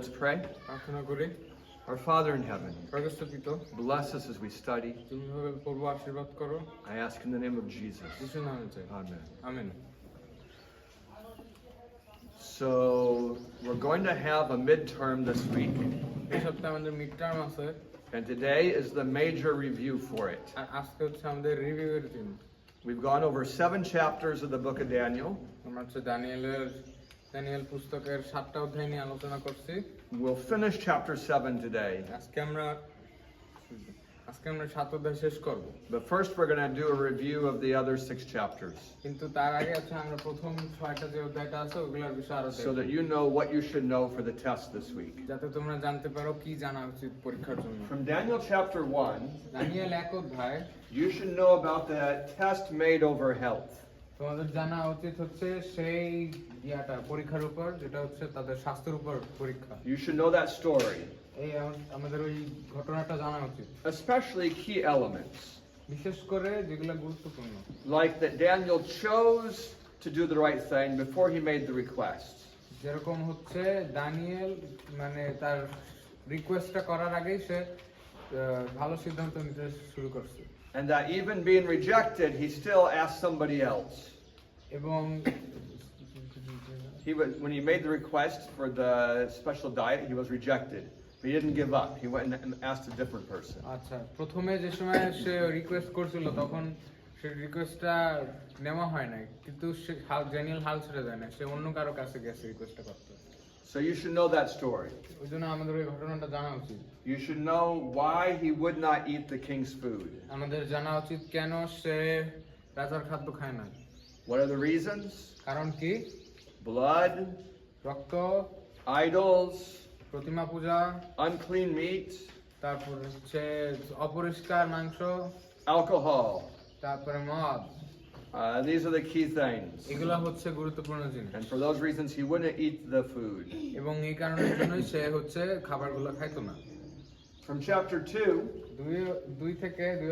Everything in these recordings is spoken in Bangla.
Let's pray. প্রার্থনা করি। Our Father in heaven, প্রকাশিত bless us as we study. তুমি ভাবে পূর্ব আশীর্বাদ করো I ask in the name of Jesus. যিশুর নামে চাই, Amen. Amen. So, we're going to have a midterm this week, এই সপ্তাহে আমাদের মিড টার্ম আছে and today is the major review for it. আর আজকে হচ্ছে আমাদের রিভিউ এর দিন। We've gone over 7 chapters of the book of Daniel. আমরা হচ্ছে দানিয়েল পুস্তকের 7টা অধ্যায় নিয়ে আলোচনা করছি। We'll finish chapter 7 today. আজকে আমরা 7 অধ্যায় শেষ করব। But first we're going to do a review of the other 6 chapters কিন্তু তার আগে আছে আমরা প্রথম 6টা যে অধ্যায়টা আছে ওগুলোর বিষয়ে আরো so that you know what you should know for the test this week. যাতে তোমরা জানতে পারো কি জানা উচিত পরীক্ষার জন্য। From Daniel chapter 1, দানিয়েল 1 অধ্যায় you should know about the test made over health. তোমাদের জানা উচিত হচ্ছে সেই পরীক্ষার উপর যেটা হচ্ছে তাদের স্বাস্থ্যের উপর পরীক্ষা। You should know that story, এই আমাদের ওই ঘটনাটা জানা উচিত, especially key elements, বিশেষ করে যেগুলো গুরুত্বপূর্ণ। like that Daniel chose to do the right thing before he made the request. যেরকম হচ্ছে দানিয়েল মানে তার রিকোয়েস্টটা করার আগেই সে ভালো সিদ্ধান্ত নিতে শুরু করছে। And that even being rejected, he still asked somebody else. এবং When he made the request for the special diet, he was rejected. But he didn't give up. He went and asked a different person. আচ্ছা, প্রথমে যে সময় সে রিকোয়েস্ট করছিল তখন সে রিকোয়েস্টটা নেওয়া হয় নাই, কিন্তু সে ড্যানিয়েল হাল ছেড়ে দেয় না, সে অন্য কারো কাছে গেছে রিকোয়েস্টটা করতে। So you should know that story. ওই জন্য আমাদের ওই ঘটনাটা জানা উচিত। You should know why he would not eat the king's food. আমাদের জানা উচিত কেন সে রাজার খাদ্য খায় না। What are the reasons? কারণ কি? Blood, রক্ত, idols, প্রতিমা পূজা, unclean meat, তারপর হচ্ছে অপরিষ্কার মাংস, alcohol. তারপরে মদ। These are the key things. এগুলা হচ্ছে গুরুত্বপূর্ণ জিনিস। And for those reasons, he wouldn't eat the food. এবং এই কারণের জন্যই সে হচ্ছে খাবারগুলো খাইতো না। From chapter 2, দুই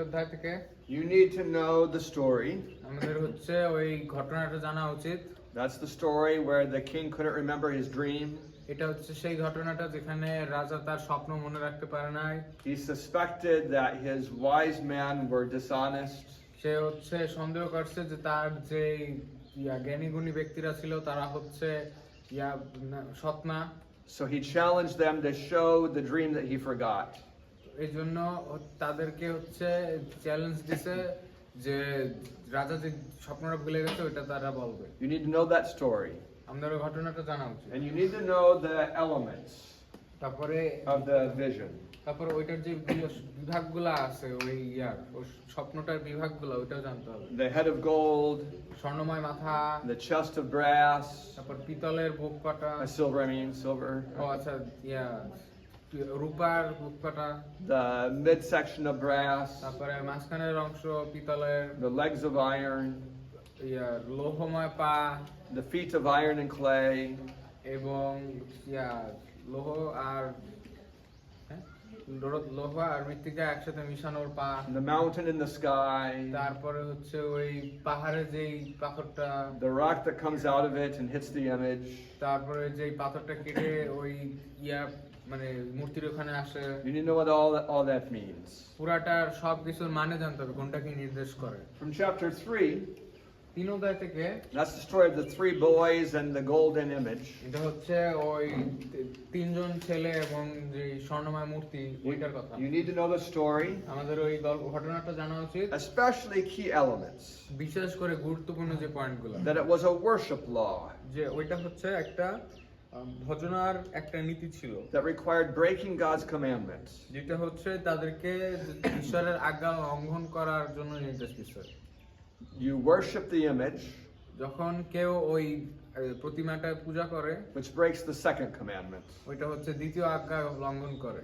অধ্যায় থেকে you need to know the story. আমাদের হচ্ছে ওই ঘটনাটা জানা উচিত। That's the story where the king couldn't remember his dream. এটা হচ্ছে সেই ঘটনাটা যেখানে রাজা তার স্বপ্ন মনে রাখতে পারে নাই। He suspected that his wise men were dishonest. সে হচ্ছে সন্দেহ করছে যে তার যে জ্ঞানী গুণী ব্যক্তিরা ছিল তারা হচ্ছে সৎ না। So he challenged them to show the dream that he forgot. এই জন্য তাদেরকে হচ্ছে চ্যালেঞ্জ দিছে যে রাজা যে স্বপ্নটা ভুলে গেছে ওইটা তারা বলবে। You need to know that story. আমাদের ওই ঘটনাটা জানা উচিত। And you need to know the elements তারপরে of the vision. তারপরে ওইটার যে বিভাগগুলো আছে ওই স্বপ্নটার বিভাগগুলো ওইটাও জানতে হবে। The head of gold, স্বর্ণময় মাথা, the chest of brass, তারপর পিতলের বুক পাটা, silver, silver. ও আচ্ছা রূপার বুক পাটা, The midsection of brass, তারপরে মাঝখানের অংশ পিতলের, the legs of iron, লৌহময় পা, the feet of iron and clay, এবং লৌহ আর মৃত্তিকা একসাথে মিশানোর পা, the mountain in the sky, তারপরে হচ্ছে ওই পাহাড়ে যেই পাথরটা, the rock that comes out of it and hits the image. তারপরে যেই পাথরটা কেটে ওই মানে মূর্তির ওখানে আসে। You need to know what all that means. পুরাটার সবকিছুর মানে জানতে হবে কোনটা কি নির্দেশ করে। From chapter 3, 3 অধ্যায় থেকে that's the story of the 3 boys and the golden image. এটা হচ্ছে ওই 3জন ছেলে এবং যে স্বর্ণময় মূর্তি ওইটার কথা। You need to know the story, আমাদের ওই ঘটনাটা জানা উচিত, especially key elements. বিশেষ করে গুরুত্বপূর্ণ যে পয়েন্টগুলো। That it was a worship law যে ওইটা হচ্ছে একটা ভজনার একটা নীতি ছিল that required breaking God's commandments. যেটা হচ্ছে তাদেরকে ঈশ্বরের আজ্ঞা লঙ্ঘন করার জন্য নির্দেশ দিচ্ছে। You worship the image, যখন কেউ ওই প্রতিমাটা পূজা করে, which breaks the second commandment. ওইটা হচ্ছে দ্বিতীয় আজ্ঞা লঙ্ঘন করে।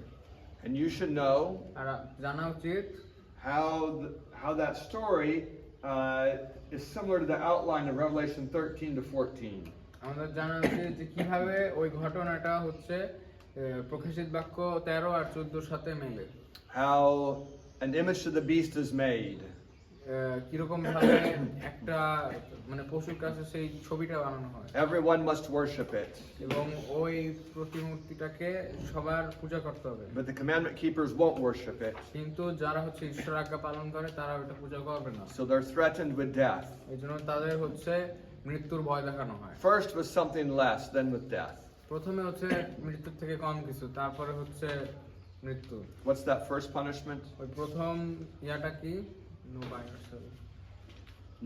And you should know আর জানা উচিত how that story is similar to the outline of Revelation 13 to 14. আমাদের জানা উচিত যে কিভাবে ওই ঘটনাটা হচ্ছে প্রকাশিত বাক্য 13 আর 14 সাথে মেলে। How an image to the beast is made. কিরকম ভাবে একটা মানে পশুর কাছে সেই ছবিটা বানানো হয় Everyone must worship it. এবং ওই প্রতিমূর্তিটাকে সবার পূজা করতে হবে But the commandment keepers won't worship it. কিন্তু যারা হচ্ছে ঈশ্বর আজ্ঞা পালন করে তারা ওটা পূজা করবে না So they're threatened with death. এই জন্য তাদের হচ্ছে মৃত্যুর ভয় দেখানো হয় First with something less, then with death. প্রথমে হচ্ছে মৃত্যুর থেকে কম কিছু তারপরে হচ্ছে মৃত্যু What's that first punishment? ওই প্রথম ইয়াটা কি know by yourself।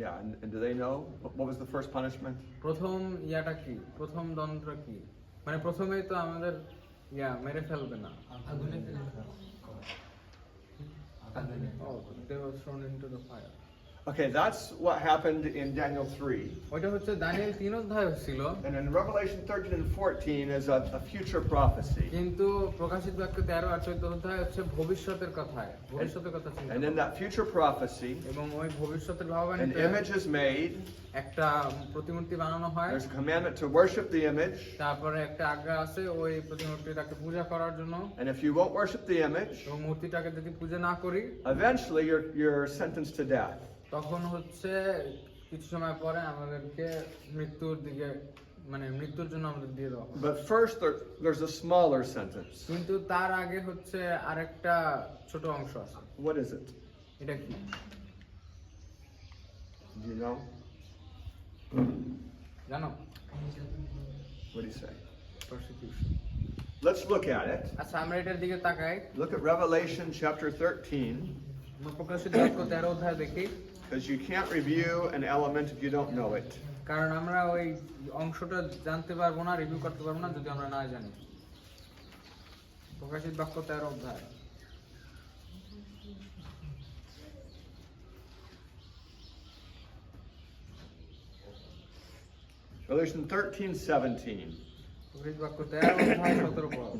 Yeah, and do they know? What was the first punishment? প্রথম ইয়াটা কি প্রথম দণ্ডটা কি মানে প্রথমেই তো আমাদের ইয়া মেরে ফেলবে না আগুনে ফেলে দাও। Oh, they were thrown into the fire. Okay, that's what happened in Daniel 3. ওইটা হচ্ছে দানিয়েল 3 অধ্যায় ছিল And in Revelation 13 and 14 is a future prophecy. কিন্তু প্রকাশিত বাক্য 13 আর 14 অধ্যায় হচ্ছে ভবিষ্যতের কথা চিন্তা And in করে। that future prophecy, এবং ওই ভবিষ্যতের an ভগবানীতে image is made. একটা প্রতিমূর্তি বানানো হয় There's a commandment to worship the image. তারপরে একটা আজ্ঞা আছে ওই প্রতিমূর্তিটাকে পূজা করার জন্য And if you won't worship the image, এবং মূর্তিটাকে যদি পূজা না করি eventually you're sentenced to death. তখন হচ্ছে কিছু সময় পরে আমাদেরকে মৃত্যুর দিকে মানে মৃত্যুর জন্য আমাদের দিয়ে দেওয়া হয়। But first, there's a smaller sentence. কিন্তু তার আগে হচ্ছে আরেকটা ছোট অংশ আছে What is it? এটা কি Do you know? জানো What do you say? persecution Let's look at it. আচ্ছা আমরা এটার দিকে তাকাই Look at Revelation chapter 13, প্রকাশিত বাক্য 13 অধ্যায় দেখি because you can't review an element if you don't know it. কারণ আমরা ওই অংশটা জানতে পারবো না রিভিউ করতে পারবো না যদি আমরা না জানি প্রকাশিত বাক্য 13 অধ্যায় Revelation 13:17. প্রকাশিত বাক্য 13 অধ্যায় 17 পদ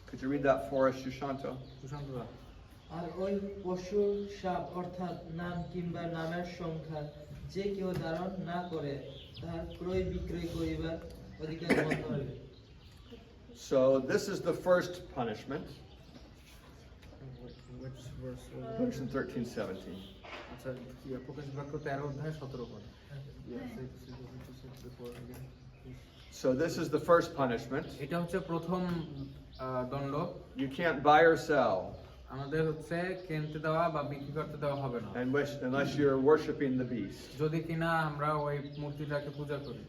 Could you read that for us, Shushanto? Sushant দা আর ওই পশুর সাপ অর্থাৎ নাম কিংবা নামের সংখ্যা যে কেউ ধারণ না করে তাহার ক্রয় বিক্রয় করিবার অধিকার বন্ধ হইবে। So this is the first punishment. which verse Revelation 13:17. আচ্ছা প্রকাশিত বাক্য 13 অধ্যায় 17 পদ So this is the first punishment. এটা হচ্ছে প্রথম দণ্ড You can't buy or sell আমাদের হচ্ছে কিনতে দেওয়া বা বিক্রি করতে দেওয়া হবে না unless you're worshiping the beast. যদি কিনা আমরা ওই মূর্তিটাকে পূজা করি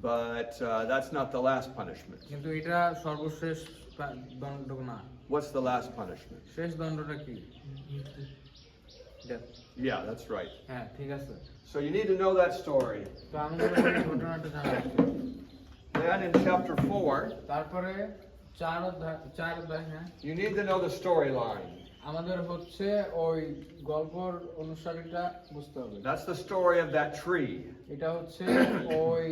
But that's not the last punishment. কিন্তু এটা সর্বশেষ দণ্ড না What's the last punishment? শেষ দণ্ডটা কি Death. Yeah, that's right. হ্যাঁ ঠিক আছে So you need to know that story. তো আমাদের এই ঘটনাটা জানা আছে। Then in chapter 4, তারপরে 4 অধ্যায় হ্যাঁ you need to know the storyline. আমাদের হচ্ছে ওই গল্পর অনুসারীটা বুঝতে হবে That's the story of that tree এটা হচ্ছে ওই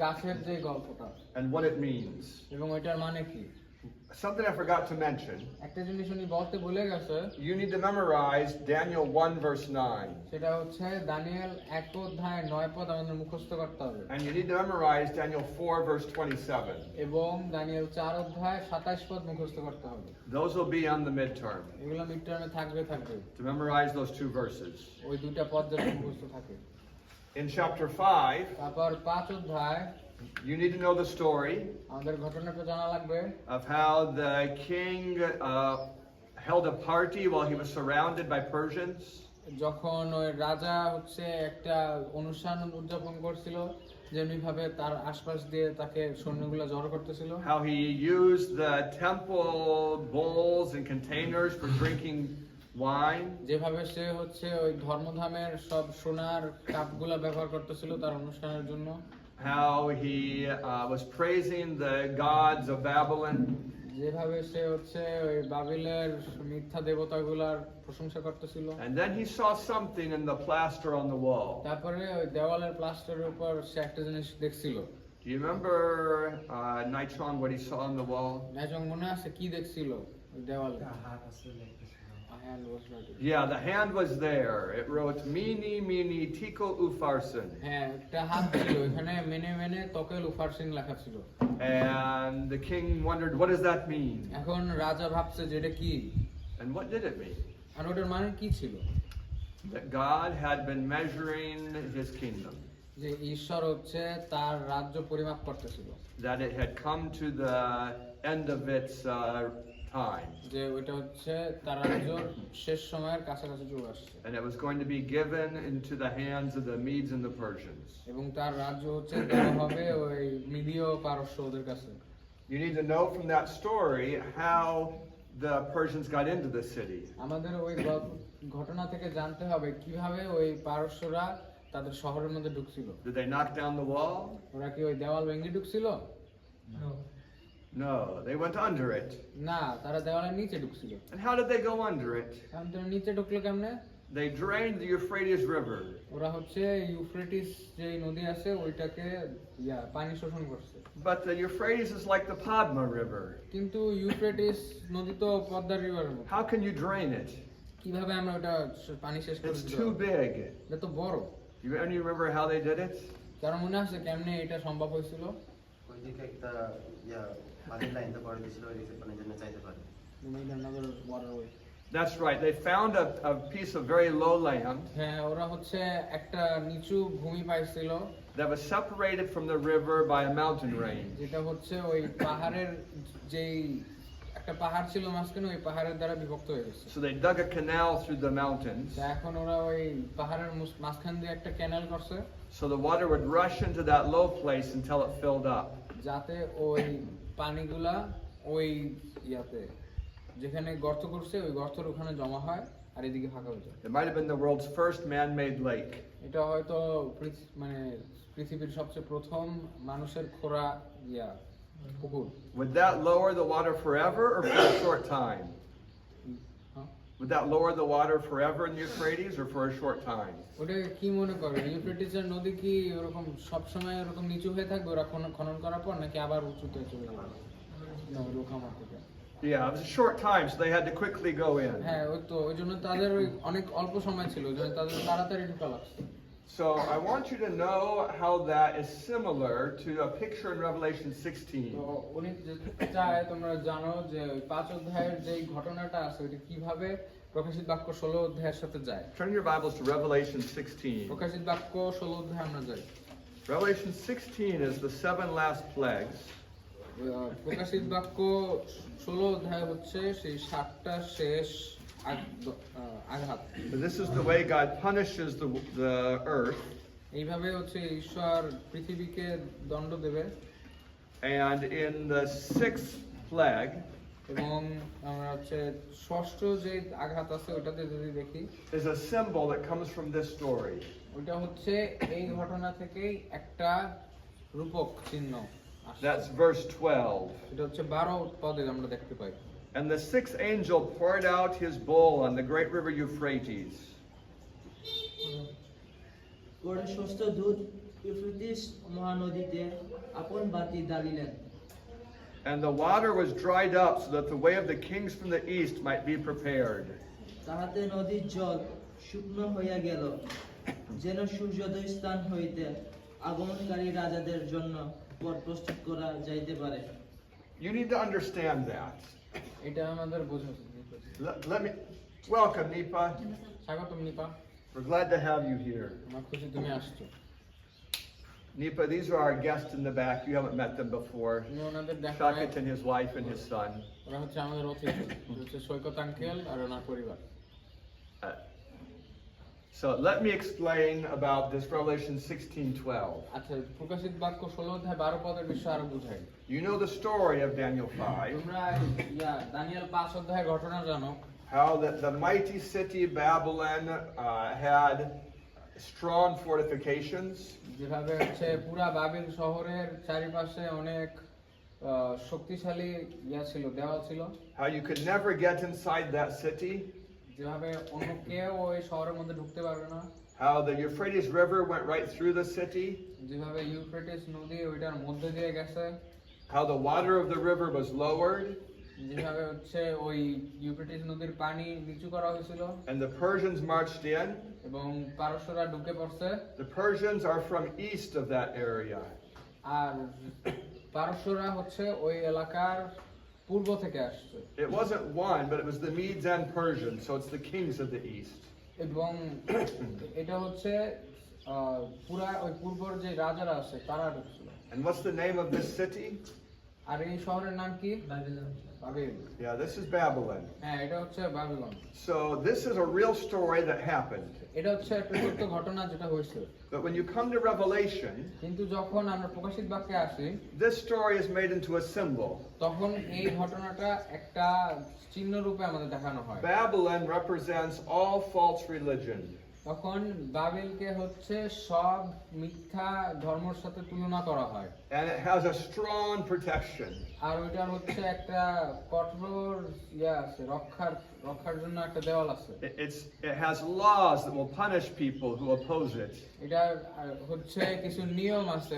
গাছের যে গল্পটা and what it means. এবং ওইটার মানে কি Something I forgot to mention. একটা জিনিস উনি বলতে ভুলে গেছে You need to memorize Daniel 1 verse 9. সেটা হচ্ছে দানিয়েল 1 অধ্যায় 9 পদ আমাদের মুখস্থ করতে হবে And you need to memorize Daniel 4 verse 27. এবং দানিয়েল 4 অধ্যায় 27 পদ মুখস্থ করতে হবে Those will be on the midterm. এগুলো মিড টার্মে থাকবে To memorize those two verses. ওই দুইটা পদ যাতে মুখস্থ থাকে In chapter 5, তারপর 5 অধ্যায় you need to know the story আমাদের ঘটনাটা জানা লাগবে of how the king held a party while he was surrounded by Persians. যখন ওই রাজা হচ্ছে একটা অনুষ্ঠান উদযাপন করছিল যেমনি ভাবে তার আশপাশ দিয়ে তাকে সৈন্যগুলো জড়ো করতেছিল How he used the temple bowls and containers for drinking wine. যেভাবে সে হচ্ছে ওই ধর্মধামের সব সোনার কাপগুলা ব্যবহার করতেছিল তার অনুষ্ঠানের জন্য How he was praising the gods of Babylon. যেভাবে সে হচ্ছে ওই বাবিলের মিথ্যা দেবতাগুলার প্রশংসা করতেছিল And then he saw something in the plaster on the wall. তারপরে ওই দেওয়ালের প্লাস্টারের উপর সে একটা জিনিস দেখছিল Do you remember Naichong, what he saw on the wall? নাইজং মনে আছে কি দেখছিল ওই দেওয়ালে hand was ready. Yeah, the hand was there. It wrote Mini Mini Tiko Ufarsin. হ্যাঁ একটা হাত ছিল এখানে মেনে মেনে তকেল উফারসিন লেখা ছিল And the king wondered, what does that mean? এখন রাজা ভাবছে যে এটা কি And what did it mean? আর ওটার মানে কি ছিল? That God had been measuring his kingdom, যে ঈশ্বর হচ্ছে তার রাজ্য পরিমাপ করতেছিল, that it had come to the end of its time, যে ওইটা হচ্ছে তার রাজ্যর শেষ সময়ের কাছাকাছি চলে আসছে, and it was going to be given into the hands of the Medes and the Persians. এবং তার রাজ্য হচ্ছে দেওয়া হবে ওই মিদীয় পারস্য ওদের কাছে। You need to know from that story how the Persians got into the city. আমাদের ওই ঘটনা থেকে জানতে হবে কিভাবে ওই পারস্যরা তাদের শহরের মধ্যে ঢুকছিল। Did they knock down the wall? ওরা কি ওই দেওয়াল ভেঙে ঢুকছিল? No. No, they went under it. না, তারা দেওয়ালের নিচে ঢুকছিল। And how did they go under it? কারণ তারা নিচে ঢুকলো কেমনে? They drained the Euphrates River. ওরা হচ্ছে ইউফ্রেটিস যে নদী আছে ওইটাকে পানি শোষণ করছে। But the Euphrates is like the Padma River. কিন্তু ইউফ্রেটিস নদী তো পদ্মা রিভারের মতো। How can you drain it? কিভাবে আমরা ওটা পানি শেষ করে It's দিতে too পারবো? big. এটা তো বড়। You remember how they did it? কারণ মনে আছে কেমনে এটা সম্ভব হয়েছিল? ওইদিকে একটা পানির লাইন তো করে দিয়েছিল, ওইদিকে পানির জন্য চাইতে পারে। That's right. They found a piece of very low land হ্যাঁ, ওরা হচ্ছে একটা নিচু ভূমি পাইছিল that was separated from the river by a mountain range. যেটা হচ্ছে ওই পাহাড়ের যেই একটা পাহাড় ছিল মাঝখানে, ওই পাহাড়ের দ্বারা বিভক্ত হয়ে গেছে। So they dug a canal through the mountains তা এখন ওরা ওই পাহাড়ের মাঝখান দিয়ে একটা ক্যানেল করছে so the water would rush into that low place until it filled up. যাতে ওই পানিগুলা ওই ইয়াতে যেখানে গর্ত করছে ওই গর্তের ওখানে জমা হয় আর এদিকে ফাঁকা হয়ে যায়। It might have been the world's first man-made lake. এটা হয়তো মানে পৃথিবীর সবচেয়ে প্রথম মানুষের খোঁড়া পুকুর। Would that lower the water forever or for a short time? হ্যাঁ? Would that lower the water forever in the Euphrates or for a short time? ওটা কি মনে করে ইউফ্রেটিসের নদী কি ওরকম সবসময় ওরকম নিচু হয়ে থাকবে ওরা খনন করার পর, নাকি আবার উঁচুতে চলে যাবে? না, রোখামার থেকে। Yeah, it was a short time, so they had to quickly go in. হ্যাঁ, ওই তো ওই জন্য তাদের ওই অনেক অল্প সময় ছিল, ওই জন্য তাদের তাড়াতাড়ি ঢুকা লাগছে। So I want you to know how that is similar to a picture in Revelation তো 16. উনি চায় তোমরা জানো যে ওই 5 অধ্যায়ের যে ঘটনাটা আছে ওইটা কিভাবে প্রকাশিত বাক্য 16 অধ্যায়ের সাথে যায়। Turn your Bibles to Revelation 16. প্রকাশিত বাক্য 16 অধ্যায়ে আমরা যাই। Revelation 16 is the 7 last plagues. প্রকাশিত বাক্য 16 অধ্যায় হচ্ছে সেই 7টা শেষ আঘাত। This is the way God punishes the earth. এইভাবে হচ্ছে ঈশ্বর পৃথিবীকে দণ্ড দেবে। And in the 6th plague এবং আমরা হচ্ছে ষষ্ঠ যে আঘাত আছে ওটাতে যদি দেখি is a symbol that comes from this story. ওটা হচ্ছে এই ঘটনা থেকেই একটা রূপক চিহ্ন আসছে। That's verse 12. এটা হচ্ছে 12 পদে আমরা দেখতে পাই। And the 6th angel poured out his bowl on the great river Euphrates. পরে ষষ্ঠ দূত ইউফ্রেটিস মহানদীতে আপন বাতি জ্বালিলেন। And the water was dried up so that the way of the kings from the east might be prepared. তাহাতে নদীর জল শুকনো হইয়া গেল, যেন সূর্যোদয় স্থান হইতে আগমনকারী রাজাদের জন্য পথ প্রস্তুত করা যাইতে পারে। You need to understand that. এটা আমাদের বোঝা উচিত। Let me welcome Nipa. স্বাগতম Nipa, We're glad to have you here. আমার খুশি তুমি আসছো। Nipa, these are our guests in the back. You haven't met them before. তুমি ওনাদের দেখা Shakit and his wife and his son. ওরা হচ্ছে আমাদের অতিথি, হচ্ছে সৈকত আঙ্কেল আর ওনার পরিবার। So let me explain about this Revelation 16:12. আচ্ছা, প্রকাশিত বাক্য 16 অধ্যায় 12 পদের বিষয় আরো বুঝাই। You know the story of Daniel 5, তোমরা দানিয়েল 5 অধ্যায়ের ঘটনা জানো, how the mighty city Babylon had strong fortifications, যেভাবে হচ্ছে পুরা বাবিল শহরের চারিপাশে অনেক শক্তিশালী ছিল, দেওয়াল ছিল, how you could never get inside that city, যেভাবে অন্য কেউ ওই শহরের মধ্যে ঢুকতে পারবে না, how the Euphrates River went right through the city, যেভাবে ইউফ্রেটিস নদী ওইটার মধ্যে দিয়ে গেছে, how the water of the river was lowered, যেভাবে হচ্ছে ওই ইউফ্রেটিস নদীর পানি নিচু করা হয়েছিল and the Persians marched in. এবং পারস্যরা ঢুকে পড়ছে। The Persians are from east of that area. আর পারস্যরা হচ্ছে ওই এলাকার পূর্ব থেকে আসছে It wasn't one, but it was the Medes and Persians, so it's the kings of the east. এবং এটা হচ্ছে পুরা ওই পূর্বর যে রাজারা আছে তারা ঢুকছিল। And what's the name of this city? আর এই শহরের নাম কি? বাবিলন। বাবিল। Yeah, this is Babylon. হ্যাঁ, এটা হচ্ছে বাবিলন। So this is a real story that happened. এটা হচ্ছে একটা সত্য ঘটনা যেটা হয়েছে। But when you come to Revelation, কিন্তু যখন আমরা প্রকাশিত বাক্যে আসি, this story is made into a symbol. তখন এই ঘটনাটা একটা চিহ্ন রূপে আমাদের দেখানো হয়। Babylon represents all false religion. তখন বাবিলকে হচ্ছে সব মিথ্যা ধর্মের সাথে তুলনা করা হয়। And it has a strong protection. আর ওইটার হচ্ছে একটা কঠোর আছে, রক্ষার জন্য একটা দেওয়াল আছে। It has laws that will punish people who oppose it. এটার হচ্ছে কিছু নিয়ম আছে,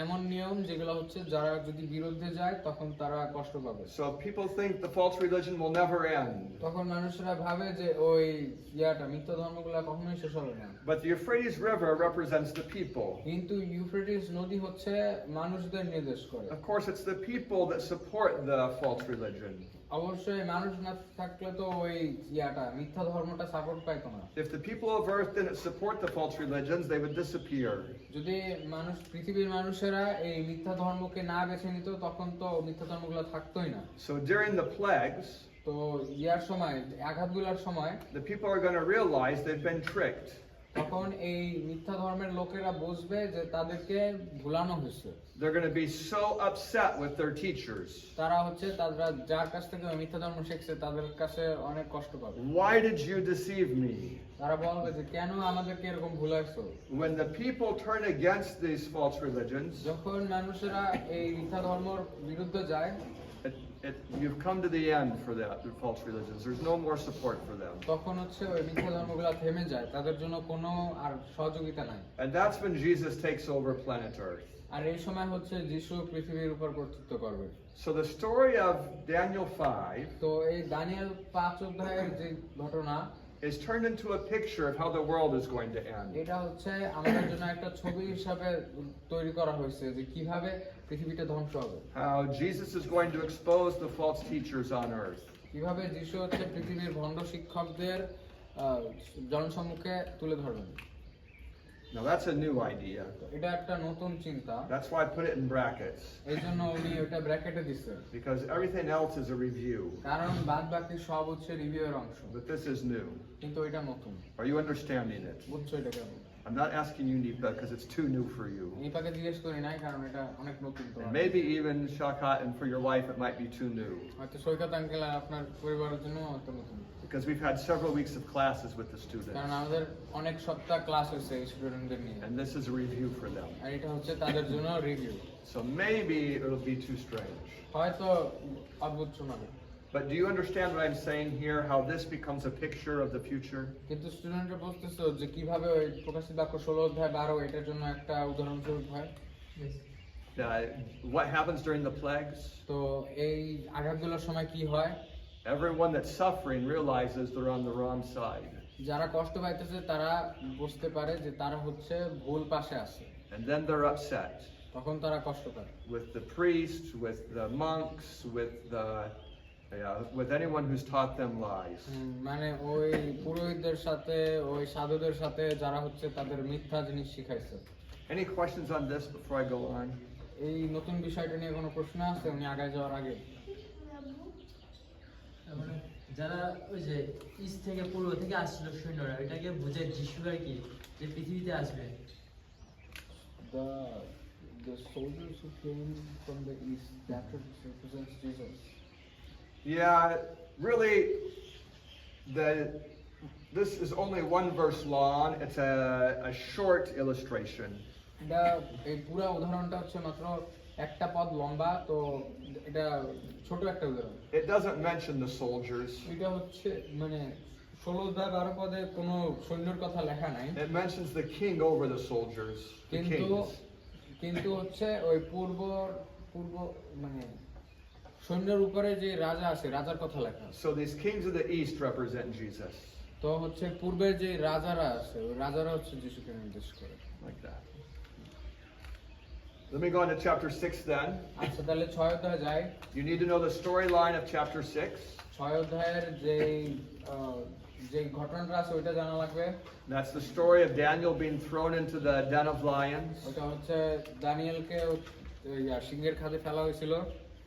এমন নিয়ম যেগুলো হচ্ছে যারা যদি বিরুদ্ধে যায় তখন তারা কষ্ট পাবে। So people think the false religion will never end. তখন মানুষরা ভাবে যে ওই মিথ্যা ধর্মগুলো কখনোই শেষ হবে না। But the Euphrates River represents the people. কিন্তু ইউফ্রেটিস নদী হচ্ছে মানুষদের নির্দেশ করে। Of course, it's the people that support the false religion. অবশ্যই মানুষ না থাকলে তো ওই মিথ্যা ধর্মটা সাপোর্ট পাইতো না। If the people of earth didn't support the false religions, they would disappear. যদি পৃথিবীর মানুষেরা এই মিথ্যা ধর্মকে না বেছে নিত তখন তো মিথ্যা ধর্মগুলো থাকতোই না। So during the plagues, তো সময় আঘাতগুলোর সময় the people are going to realize they've been tricked. তখন এই মিথ্যা ধর্মের লোকেরা বুঝবে যে তাদেরকে ভুলানো হয়েছে। They're going to be so upset with their teachers. তারা হচ্ছে তারা যার কাছ থেকে মিথ্যা ধর্ম শিখছে তাদের কাছে অনেক কষ্ট পাবে। Why did you deceive me? তারা বলবে যে কেন আমাদেরকে এরকম ভুলাইছো? When the people turn against these false religions, যখন মানুষেরা এই মিথ্যা ধর্মের বিরুদ্ধে যায়, you've come to the end for the false religions. There's no more support for them. তখন হচ্ছে ওই মিথ্যা ধর্মগুলো থেমে যায়, তাদের জন্য কোনো আর সহযোগিতা নাই। And that's when Jesus takes over planet Earth. আর এই সময় হচ্ছে যিশু পৃথিবীর উপর কর্তৃত্ব করবে। So the story of Daniel 5 তো এই দানিয়েল 5 অধ্যায়ের যে ঘটনা is turned into a picture of how the world is going to end. এটা হচ্ছে আমাদের জন্য একটা ছবি হিসাবে তৈরি করা হয়েছে যে কিভাবে পৃথিবীটা ধ্বংস হবে। How Jesus is going to expose the false teachers on earth. কিভাবে যিশু হচ্ছে পৃথিবীর ভণ্ড শিক্ষকদের জনসম্মুখে তুলে ধরবেন। Now that's a new idea. এটা একটা নতুন চিন্তা। That's why I put it in brackets. এই জন্য উনি ওটা ব্র্যাকেটে দিচ্ছেন। Because everything else is a review. কারণ বাদ বাকি সব হচ্ছে রিভিউয়ের অংশ। But this is new. কিন্তু এটা নতুন। Are you understanding it? বুঝছো এটা কেমন? I'm not asking you, Nipa, because it's too new for you. নিপাকে জিজ্ঞেস করি নাই কারণ এটা অনেক নতুন তো। And maybe even Shakat and for your wife it might be too new. হয়তো সৈকত আঙ্কেল আপনার পরিবারের জন্য অত নতুন। Because we've had several weeks of classes with the students. কারণ আমাদের অনেক সপ্তাহ ক্লাস হয়েছে স্টুডেন্টদের নিয়ে। And this is a review for them. আর এটা হচ্ছে তাদের জন্য review. So maybe it'll be too strange. হয়তো অদ্ভুত শোনাবে। But do you understand what I'm saying here? How this becomes a picture of the future? কিন্তু স্টুডেন্টরা বুঝতেছো যে কিভাবে ওই প্রকাশিত বাক্য 16 অধ্যায় 12 এটার জন্য একটা উদাহরণস্বরূপ হয়। What happens during the plagues? তো এই আঘাতগুলোর সময় কি হয়? Everyone that's suffering realizes they're on the wrong side. যারা কষ্ট পাইতেছে তারা বুঝতে পারে যে তারা হচ্ছে ভুল পাশে আছে। And then they're upset. তখন তারা কষ্ট পায়। With the priests, with the monks, with anyone who's taught them lies. মানে ওই পুরোহিতদের সাথে ওই সাধুদের সাথে যারা হচ্ছে তাদের মিথ্যা জিনিস শিখাইছে। Any questions on this before I go on? এই নতুন বিষয়টা নিয়ে কোনো প্রশ্ন আছে উনি আগায় যাওয়ার আগে? যারা ওই যে ইস্ট থেকে পূর্ব থেকে আসছিল সৈন্যরা এটাকে বোঝায় যিশু আর কি যে পৃথিবীতে আসবে। The soldiers who came from the east, that represents Jesus. Yeah, really, this is only one verse long. It's a short illustration. এটা এই পুরো উদাহরণটা হচ্ছে মাত্র একটা পদ লম্বা, তো এটা ছোট একটা উদাহরণ। It doesn't mention the soldiers. এটা হচ্ছে মানে 16 অধ্যায় 12 পদে কোনো সৈন্যের কথা লেখা নাই। It mentions the king over the soldiers, the কিন্তু হচ্ছে ওই পূর্ব মানে সৈন্যের উপরে যে রাজা আছে রাজার কথা লেখা। So these kings of the east represent Jesus. তো হচ্ছে পূর্বের যে রাজারা আছে ওই রাজারা হচ্ছে যিশুকে নির্দেশ করে। Like that. Let me go into chapter 6 then. আচ্ছা তাহলে 6 অধ্যায়ে যাই। You need to know the storyline of chapter 6. 6 অধ্যায়ের যে ঘটনাটা আছে ওইটা জানা লাগবে। That's the story of Daniel being thrown into the den of lions. ওটা হচ্ছে দানিয়েলকে সিংহের খাঁচে ফেলা হয়েছিল।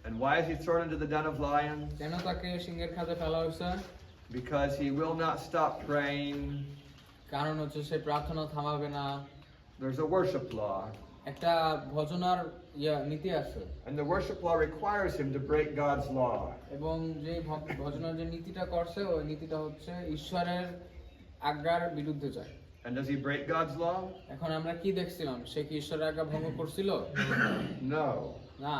And why is he thrown into the den of lions? কেন তাকে সিংহের খাঁচে ফেলা হয়েছে? Because he will not stop praying. কারণ হচ্ছে সে প্রার্থনা থামাবে না। There's a worship law. একটা ভজনার নীতি আছে। And the worship law requires him to break God's law. এবং যে ভজনার যে নীতিটা করছে ওই নীতিটা হচ্ছে ঈশ্বরের আজ্ঞার বিরুদ্ধে যায়। And does he break God's law? এখন আমরা কি দেখছিলাম? সে কি ঈশ্বরের আজ্ঞা ভঙ্গ করছিল? No. না।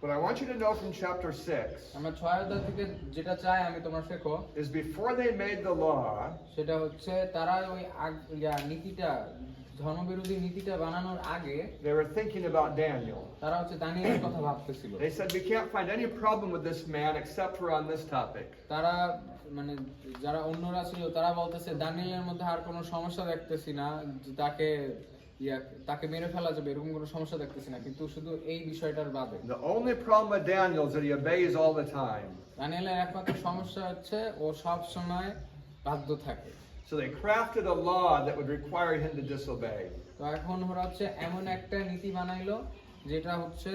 What I want you to know from chapter 6 আমরা 6 অধ্যায় থেকে যেটা চাই আমি তোমার শেখো is before they made the law, সেটা হচ্ছে তারা ওই নীতিটা ধর্মবিরোধী নীতিটা বানানোর আগে they were thinking about Daniel. তারা হচ্ছে দানিয়েলের কথা ভাবতেছিল। They said, we can't find any problem with this man except for on this topic. তারা মানে যারা অন্যরা ছিল তারা বলতেছে দানিয়েলের মধ্যে আর কোনো সমস্যা দেখতেছি না, যে তাকে মেরে ফেলা যাবে এরকম কোনো সমস্যা দেখতেছি না, কিন্তু শুধু এই বিষয়টার বাদে। The only problem with Daniel is that he obeys all the time. দানিয়েলের একমাত্র সমস্যা হচ্ছে ও সব সময় বাধ্য থাকে। So they crafted a law that would require him to disobey. তো এখন ওরা হচ্ছে এমন একটা নীতি বানাইলো যেটা হচ্ছে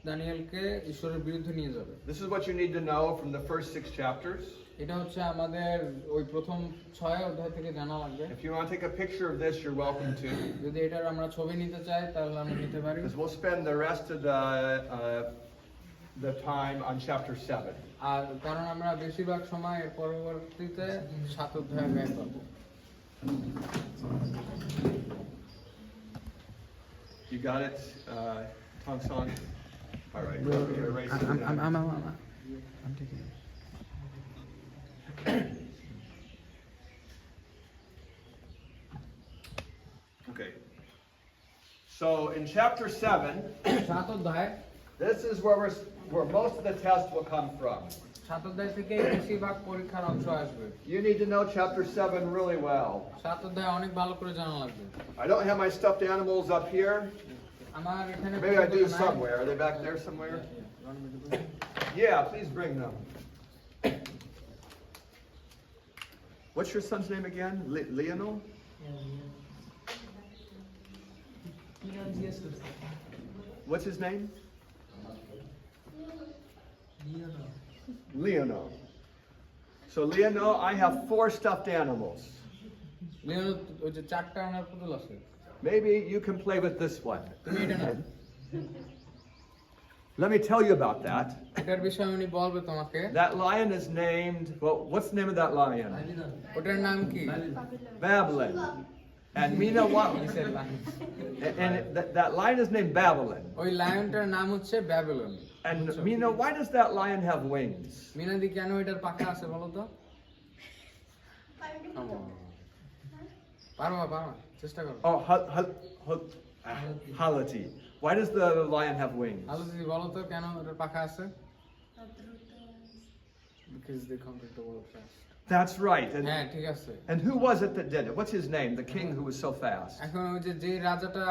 দানিয়েলকে ঈশ্বরের বিরুদ্ধে নিয়ে যাবে। This is what you need to know from the first 6 chapters. এটা হচ্ছে আমাদের ওই প্রথম 6 অধ্যায় থেকে জানা লাগবে। If you want to take a picture of this, you're welcome to. যদি এটার আমরা ছবি নিতে চাই তাহলে আমরা নিতে পারি। Because we'll spend the rest of the time on chapter 7. আর কারণ আমরা বেশিরভাগ সময় এর পরবর্তীতে 7 অধ্যায় ব্যয় করব। You got it, Tong Song? All right. we'll erase it then. I'm taking it. Okay. So in chapter 7, 7 অধ্যায় this is where most of the test will come from. 7 অধ্যায় থেকে বেশিরভাগ পরীক্ষার অংশ আসবে। You need to know chapter 7 really well. 7 অধ্যায় অনেক ভালো করে জানা লাগবে। I don't have my stuffed animals up here. আমার এখানে Maybe I do somewhere. Are they back there somewhere? Yeah, please bring them. What's your son's name again? Leonel? What's his name? Leonel. So Leonel, I have 4 stuffed animals. লিওনো ওই যে 4টা আনার পুতুল আছে। Maybe you can play with this one. তুমি এটা নাও। Let me tell you about that. এটার বিষয়ে উনি বলবে তোমাকে। That lion is named, well, what's the name of that lion? ওটার নাম কি? Babylon. And Mina, what? And that lion is named Babylon. ওই লায়নটার নাম হচ্ছে Babylon. And Mina, why does that lion have wings? মিনাদি কেন এটার পাখা আছে বলো তো? পারবা চেষ্টা করো। Oh, Halati. Why does the lion have wings? আলো দিদি বলো তো কেন এটার পাখা আছে? Because they conquered the world fast. That's right. হ্যাঁ ঠিক আছে। And who was it that did it? What's his name? The king who was so fast. এখন ওই যে রাজাটা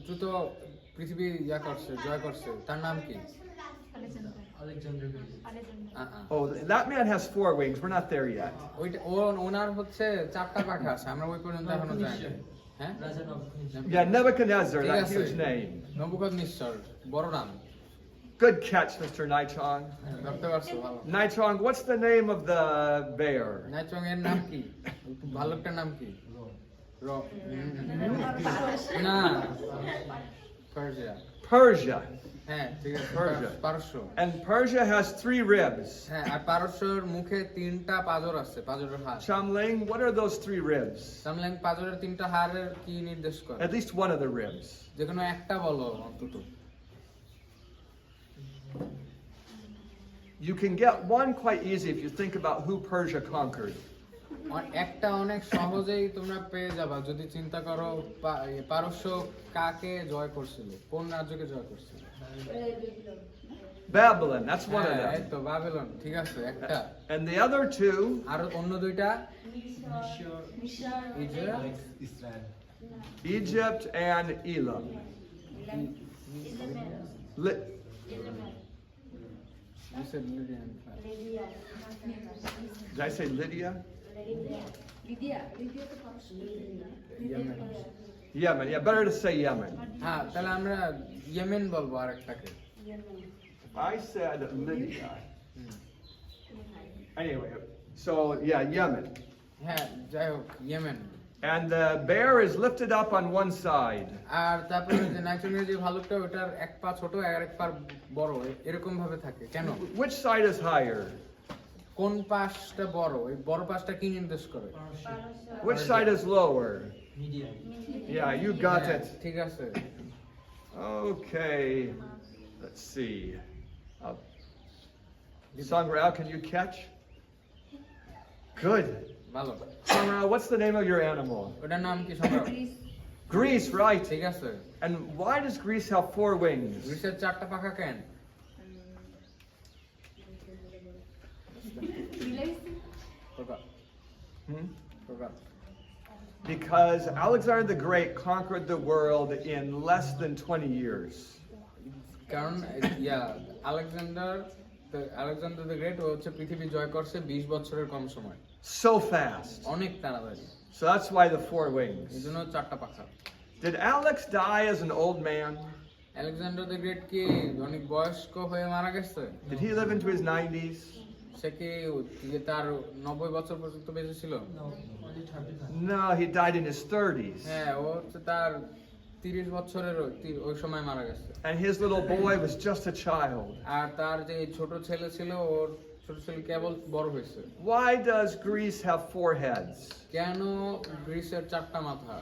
দ্রুত পৃথিবী জয় করছে তার নাম কি? Oh, that man has 4 wings. We're not there yet. ওইটা ওনার হচ্ছে 4টা পাখা আছে, আমরা ওই পর্যন্ত এখনো যাইনি। হ্যাঁ? Yeah, Nebuchadnezzar, ঠিক that আছে। huge name. নবুকদনেশ্বর বড় নাম। Good catch, Mr. Naichong. ধরতে পারছো ভালো। Naichong, what's the name of the bear? নাইচং এর নাম কি? ভালুকটার নাম কি? না পার্সিয়া। Persia. হ্যাঁ ঠিক আছে Persia. পারস্য। And Persia has 3 ribs. হ্যাঁ আর পারস্যর মুখে 3টা পাঁজর আছে, পাঁজরের হাড়। Chamling, what are those 3 ribs? সামলাং পাঁজরের 3টা হাড়ের কি নির্দেশ করে? At least one of the ribs. যেকোনো একটা বলো অন্তত। You can get one quite easy if you think about who Persia conquered. একটা অনেক সহজেই তোমরা পেয়ে যাবা যদি চিন্তা করো পারস্য কাকে জয় করছিল, কোন রাজ্যকে জয় করছিল? Babylon, that's one of হ্যাঁ, এই them. তো বাবিলন, ঠিক আছে একটা। And the other 2, আর অন্য 2টা Egypt and Elam. Li- You said Lydia and did I say Lydia? Yemen. Yemen. Yeah, better to say Yemen. হ্যাঁ তাহলে আমরা ইয়েমেন বলবো আরেকটাকে I said Lydia. Anyway, so yeah, Yemen. হ্যাঁ যাই হোক Yemen And the bear is lifted up on one side. আর তারপরে যে নাইট্রোজেনের যে ভালুকটা ওটার এক পা ছোট আর এক পা বড় এরকম ভাবে থাকে কেন Which side is higher? কোন পাশটা বড় এই বড় পাশটা কি নির্দেশ করে Which side is lower? Media Yeah, you got হ্যাঁ, it. ঠিক আছে Okay, let's see. Sangrao, can you catch? Good. ভালো Sangrao, what's the name of your animal? ওটার নাম কি সম্ভব Greece, right. ঠিক আছে And why does Greece have 4 wings? গ্রিসের চারটা পাখা কেন প্রকার Hmm? প্রকার Because Alexander the Great conquered the world in less than 20 years. কারণ আলেকজান্ডার দ্য গ্রেট ও হচ্ছে পৃথিবী জয় করছে 20 বছরের কম সময় So fast. অনেক তাড়াতাড়ি So that's why the 4 wings. এই জন্য চারটা পাখা Did Alex die as an old man? Alexander the great কি অনেক বয়স্ক হয়ে মারা গেছে Did he live into his 90s? সে কি যে তার 90 বছর পর্যন্ত বেঁচে ছিল No, he died in his 30s. হ্যাঁ ও হচ্ছে তার 30 বছরের ওই সময় মারা গেছে And his little boy was just a child. আর তার যে ছোট ছেলে ছিল ওর ছোট ছেলে কেবল বড় হয়েছে Why does Greece have 4 heads? কেন গ্রিসের চারটা মাথা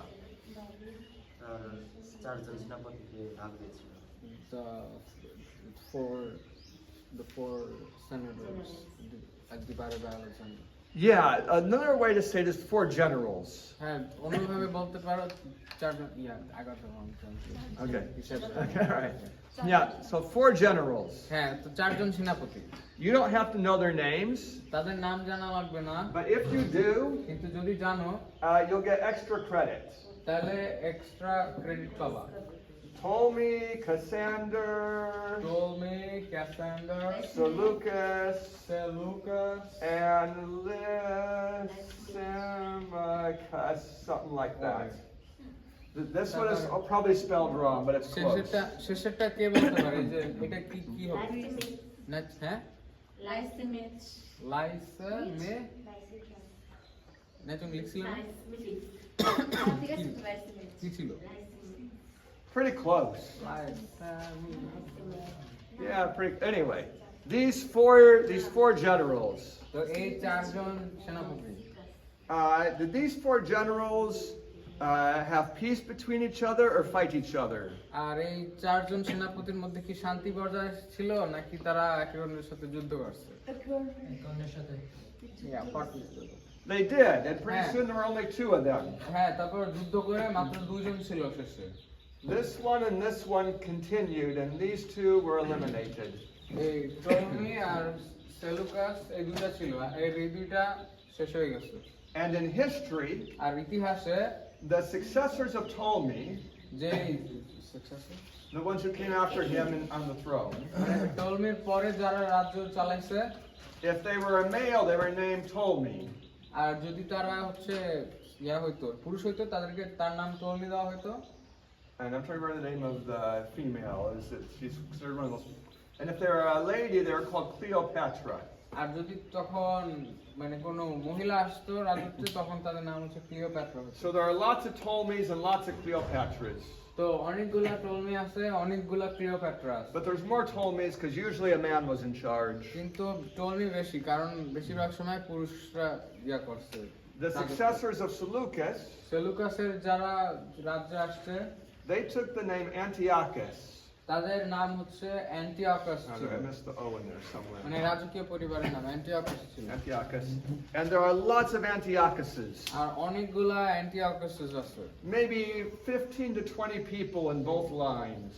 আর চারজন সেনাপতিকে ভাগ দিয়েছিল the four senators divided by Alexander. Yeah, another way to say it is 4 generals. হ্যাঁ অন্যভাবে বলতে পারো চারজন I got the wrong translation. Okay. You said that. Okay, all right. Yeah, so 4 generals. হ্যাঁ তো চারজন সেনাপতি You don't have to know their names, তাদের নাম জানা লাগবে না but if you do, কিন্তু যদি জানো you'll get extra credit. তাহলে এক্সট্রা ক্রেডিট পাবা Ptolemy, Cassander, Ptolemy, Cassander, Seleucus, Seleucus, and Lysimachus, something like that. This one is probably spelled wrong, but it's close. শেষেরটা কে বলতে পারে যে এটা কি কি হবে না হ্যাঁ লাইসা মে না তুমি লিখছিলে না কি ছিল Pretty close. লাইসা Yeah, pretty. Anyway, these four generals. তো এই চারজন সেনাপতি Did these 4 generals have peace between each other or fight each other? আর এই চারজন সেনাপতির মধ্যে কি শান্তি বজায় ছিল নাকি তারা একে অন্যের সাথে যুদ্ধ করছে অন্যের সাথে They did, and pretty Yeah. soon there were only 2 of them. হ্যাঁ তারপর যুদ্ধ করে মাত্র দুইজন ছিল শেষে This one and this one continued, and these 2 were eliminated. এই টলমি আর সেলুকাস এই দুইটা ছিল আর এই দুইটা শেষ হয়ে গেছে And in history, আর ইতিহাসে the successors of Ptolemy, যে the ones who came after him on the throne, টলমির পরে যারা রাজ্য চালাইছে if they were a male, they were named Ptolemy. আর যদি তারা হচ্ছে ইয়া হইতো পুরুষ হইতো তাদেরকে তার নাম টলমি দেওয়া হইতো And I'm trying to remember the name of the female. Is that she's considered one of those? And if they were a lady, they were called Cleopatra. আর যদি তখন মানে কোনো মহিলা আসতো রাজত্বে তখন তাদের নাম হচ্ছে ক্লিওপ্যাট্রা হতো So there are lots of Ptolemies and lots of Cleopatras. তো অনেকগুলা টলমি আছে অনেকগুলা ক্লিওপ্যাট্রা আছে But there's more Ptolemies because usually a man was in charge. কিন্তু টলমি বেশি কারণ বেশিরভাগ সময় পুরুষরা ইয়া করছে The successors of Seleucus, সেলুকাসের যারা রাজ্যে আসছে they took the name Antiochus. তাদের নাম হচ্ছে অ্যান্টিওকাস Oh, ছিল I missed the O in there somewhere. মানে রাজকীয় পরিবারের নাম অ্যান্টিওকাস ছিল Antiochus. And there are lots of Antiochuses. আর অনেকগুলা অ্যান্টিওকাস আছে Maybe 15 to 20 people in both lines.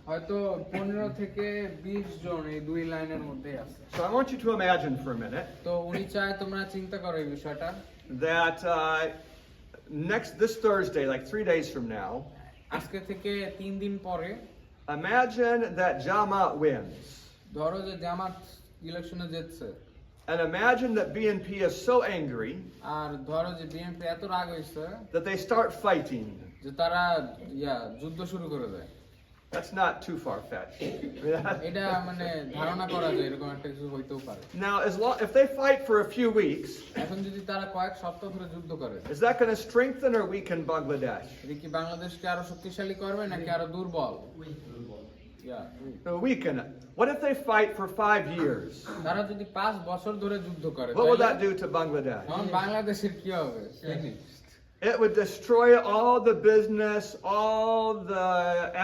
হয়তো 15 থেকে 20 জন এই দুই লাইনের মধ্যে আছে So I want you to imagine for a minute তো উনি চায় তোমরা চিন্তা করো এই বিষয়টা that this Thursday, like 3 days from now, আজকে থেকে 3 দিন পরে Imagine that Jamaat wins. ধরো যে জামাত ইলেকশনে জিতছে, And imagine that BNP is so angry আর ধরো যে বিএনপি এত রাগ হয়েছে that they start fighting. যে তারা যুদ্ধ শুরু করে দেয়। That's not too far-fetched. এটা মানে ধারণা করা যায় এরকম একটা কিছু হইতেও পারে। Now, if they fight for a few weeks, এখন যদি তারা কয়েক সপ্তাহ ধরে যুদ্ধ করে, is that going to strengthen or weaken Bangladesh? এটা কি বাংলাদেশকে আরো শক্তিশালী করবে নাকি আরো দুর্বল? Weaken it. What if they fight for 5 years? তারা যদি 5 বছর ধরে যুদ্ধ করে, What will that তাহলে do to Bangladesh? তখন বাংলাদেশের কি হবে? It would destroy all the business, all the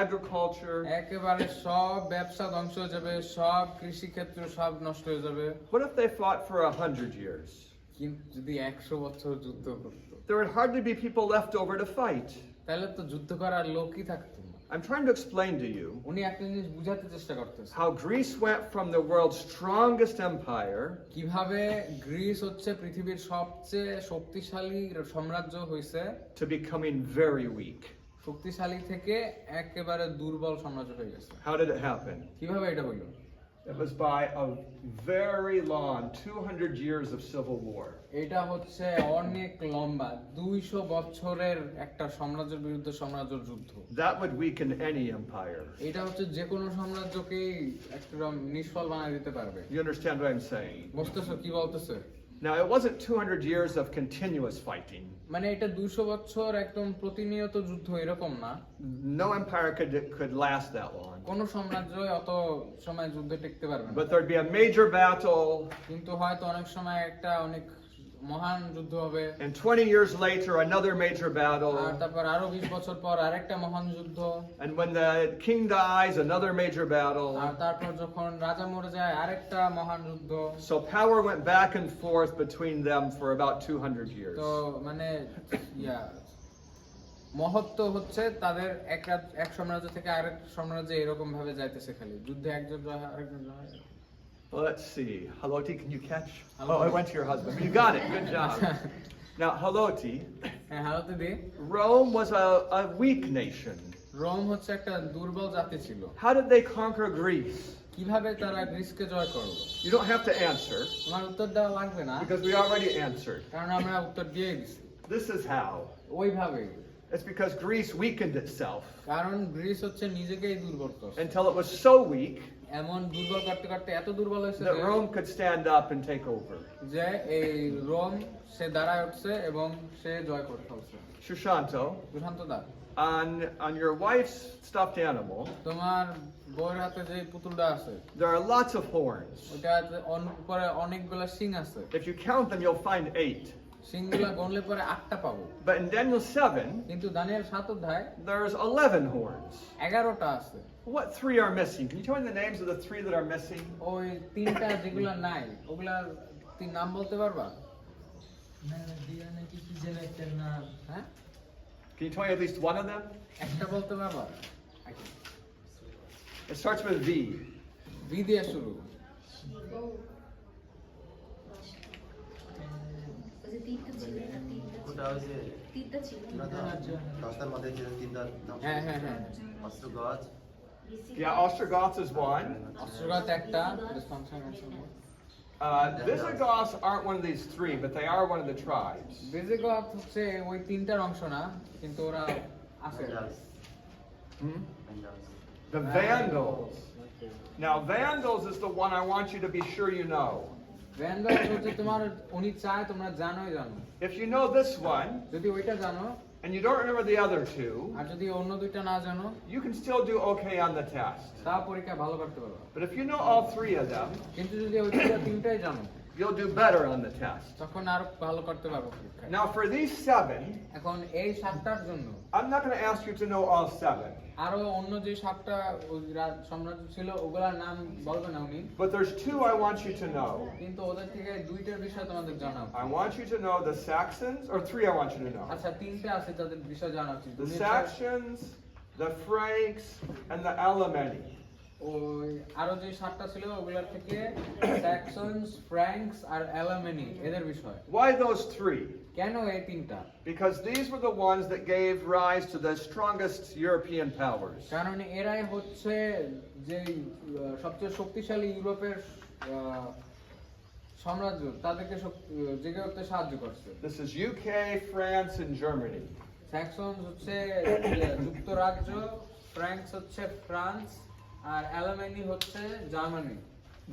agriculture. একেবারে সব ব্যবসা ধ্বংস হয়ে যাবে, সব কৃষি ক্ষেত্র সব নষ্ট হয়ে যাবে। What if they fought for 100 years? কিন্তু যদি 100 বছর যুদ্ধ করতো, There would hardly be people left over to fight. তাহলে তো যুদ্ধ করার লোকই থাকতো না। I'm trying to explain to you উনি একটা জিনিস বুঝাতে চেষ্টা করতেছে, how Greece went from the world's strongest empire কিভাবে গ্রিস হচ্ছে পৃথিবীর সবচেয়ে শক্তিশালী সাম্রাজ্য হয়েছে, to becoming very weak. শক্তিশালী থেকে একেবারে দুর্বল সাম্রাজ্য হয়ে গেছে। How did it happen? কিভাবে এটা হইলো? It was by a very long 200 years of civil war. এটা হচ্ছে অনেক লম্বা 200 বছরের একটা সাম্রাজ্যের বিরুদ্ধে সাম্রাজ্যের যুদ্ধ। That would weaken any empire. এটা হচ্ছে যে কোনো সাম্রাজ্যকেই একদম নিষ্ফল বানিয়ে দিতে পারবে। You understand what I'm saying? বুঝতেছো কি বলতেছে? Now, it wasn't 200 years of continuous fighting. মানে এটা 200 বছর একদম প্রতিনিয়ত যুদ্ধ এরকম না। No empire could last that long. কোন সাম্রাজ্য অত সময় যুদ্ধে টিকতে পারবে না। But there'd be a major battle, কিন্তু হয়তো অনেক সময় একটা অনেক মহান যুদ্ধ হবে, and 20 years later, another major R battle. তারপর আরো 20 বছর পর আরেকটা মহান যুদ্ধ, And when the king dies, another major battle. আর তারপর যখন রাজা মরে যায় আরেকটা মহান যুদ্ধ। So power went back and forth between them for about 200 years. তো মানে মহত্ব হচ্ছে তাদের এক সাম্রাজ্য থেকে আরেক সাম্রাজ্যে এরকম ভাবে যাইতেছে, খালি যুদ্ধে একজন জয় আরেকজন জয়। Well, let's see. Haloti, can you catch? Haloti. Oh, I went to your husband. You got it. Good job. Now, Haloti, হ্যাঁ, হালতে দি Rome was a weak nation. Rome হচ্ছে একটা দুর্বল জাতি ছিল। How did they conquer Greece? কিভাবে তারা গ্রিসকে জয় করলো? You don't have to answer তোমার উত্তর দেওয়া লাগবে না, because we already answered. কারণ আমরা উত্তর দিয়ে দিছি। This is how. ওইভাবেই, It's because Greece weakened itself কারণ গ্রিস হচ্ছে নিজেকেই দুর্বল করছে। until it was so weak এমন দুর্বল করতে করতে এত দুর্বল হয়েছে that যে Rome could stand up and take over. যে এই রোম সে দাঁড়ায় উঠছে এবং সে জয় করে ফেলছে। Shushanto, Sushant the, on your wife's stuffed animal, তোমার বউয়ের হাতে যে পুতুলটা আছে there are lots of horns. ওটা উপরে অনেকগুলা শিং আছে। If you count them, you'll find 8. শিংগুলা গণলে পরে 8টা পাবো, But in Daniel 7, কিন্তু দানিয়েল 7 অধ্যায় there's 11 horns. 11টা আছে। What 3 are missing? Can you tell me the names of the 3 that are missing? ওই 3টা যেগুলা নাই ওগুলার 3 নাম বলতে পারবা? না দিয়া নাকি কি যেন একটা নাম। হ্যাঁ, Can you tell me at least one of them? একটা বলতে পারবা? It starts with V. V দিয়ে শুরু। ওটা ওই যে রাস্তার মধ্যে যে তিনটা হ্যাঁ হ্যাঁ হ্যাঁ, অস্ত্র গাছ Yeah, Ostrogoths is one. অস্ত্রঘাত একটা, Visigoths aren't one of these 3, but they are one of the tribes. ভিজিগথ হচ্ছে ওই 3টার অংশ না, কিন্তু ওরা আছে। Hmm? The Vandals. Now, Vandals is the one I want you to be sure you know. Vandal হচ্ছে তোমার উনি চায় তোমরা জানোই জানো। If you know this one, যদি ওইটা জানো and you don't remember the other 2, আর যদি অন্য দুইটা না জানো you can still do okay on the test. তা পরীক্ষা ভালো করতে পারবে। But if you know all 3 of them, কিন্তু যদি ওই দুইটা 3টাই জানো you'll do better on the test. তখন আরো ভালো করতে পারবো পরীক্ষায়। Now, for these 7, এখন এই 7টার জন্য I'm not going to ask you to know all 7. আরো অন্য যে 7টা সাম্রাজ্য ছিল ওগুলার নাম বলবে না উনি, But there's 2 I want you to know. কিন্তু ওদের থেকে 2টার বিষয় তোমাদের জানাবো। I want you to know the Saxons, or 3 I want you to know. আচ্ছা, 3টা আছে যাদের বিষয় জানা উচিত। The Saxons, the Franks, and the Alemanni. ওই আরো যে 7টা ছিল ওগুলোর থেকে স্যাক্সনস, ফ্র্যাঙ্কস আর অ্যালামেনি এদের বিষয়। Why those three? কেন এই তিনটা? Because these were the ones that gave rise to the strongest European powers. কারণ এরাই হচ্ছে যে সবচেয়ে শক্তিশালী ইউরোপের সাম্রাজ্য, তাদেরকে জেগে উঠতে সাহায্য করছে। This is UK, France, and Germany. স্যাক্সনস হচ্ছে যুক্তরাজ্য, ফ্র্যাঙ্কস হচ্ছে ফ্রান্স, আর অ্যালামেনি হচ্ছে জার্মানি।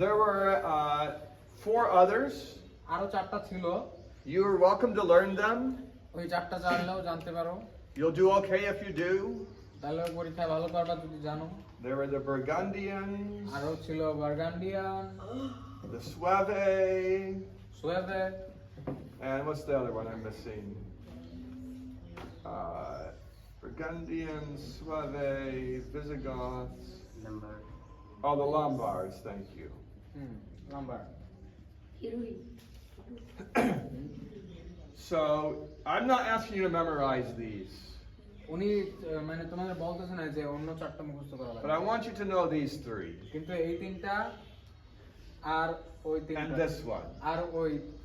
There were 4 others. আরো 4টা ছিল। You are welcome to learn them. ওই 4টা জানলেও জানতে পারো, You'll do okay if you do. তাহলে পরীক্ষায় ভালো পারবা যদি জানো। There were the Burgundians, আরো ছিল বার্গান্ডিয়ান, the Sueve, সুয়েভে, and what's the other one I'm missing? Burgundians, Sueve, Visigoths. Number Oh, the Lombards, thank you. Number. So, I'm not asking you to memorize these, উনি মানে তোমাদের বলতেছে না যে অন্য 4টা মুখস্থ করা but I লাগবে, want you to know these 3. কিন্তু এই 3টা আর ওই And 3টা this one. আর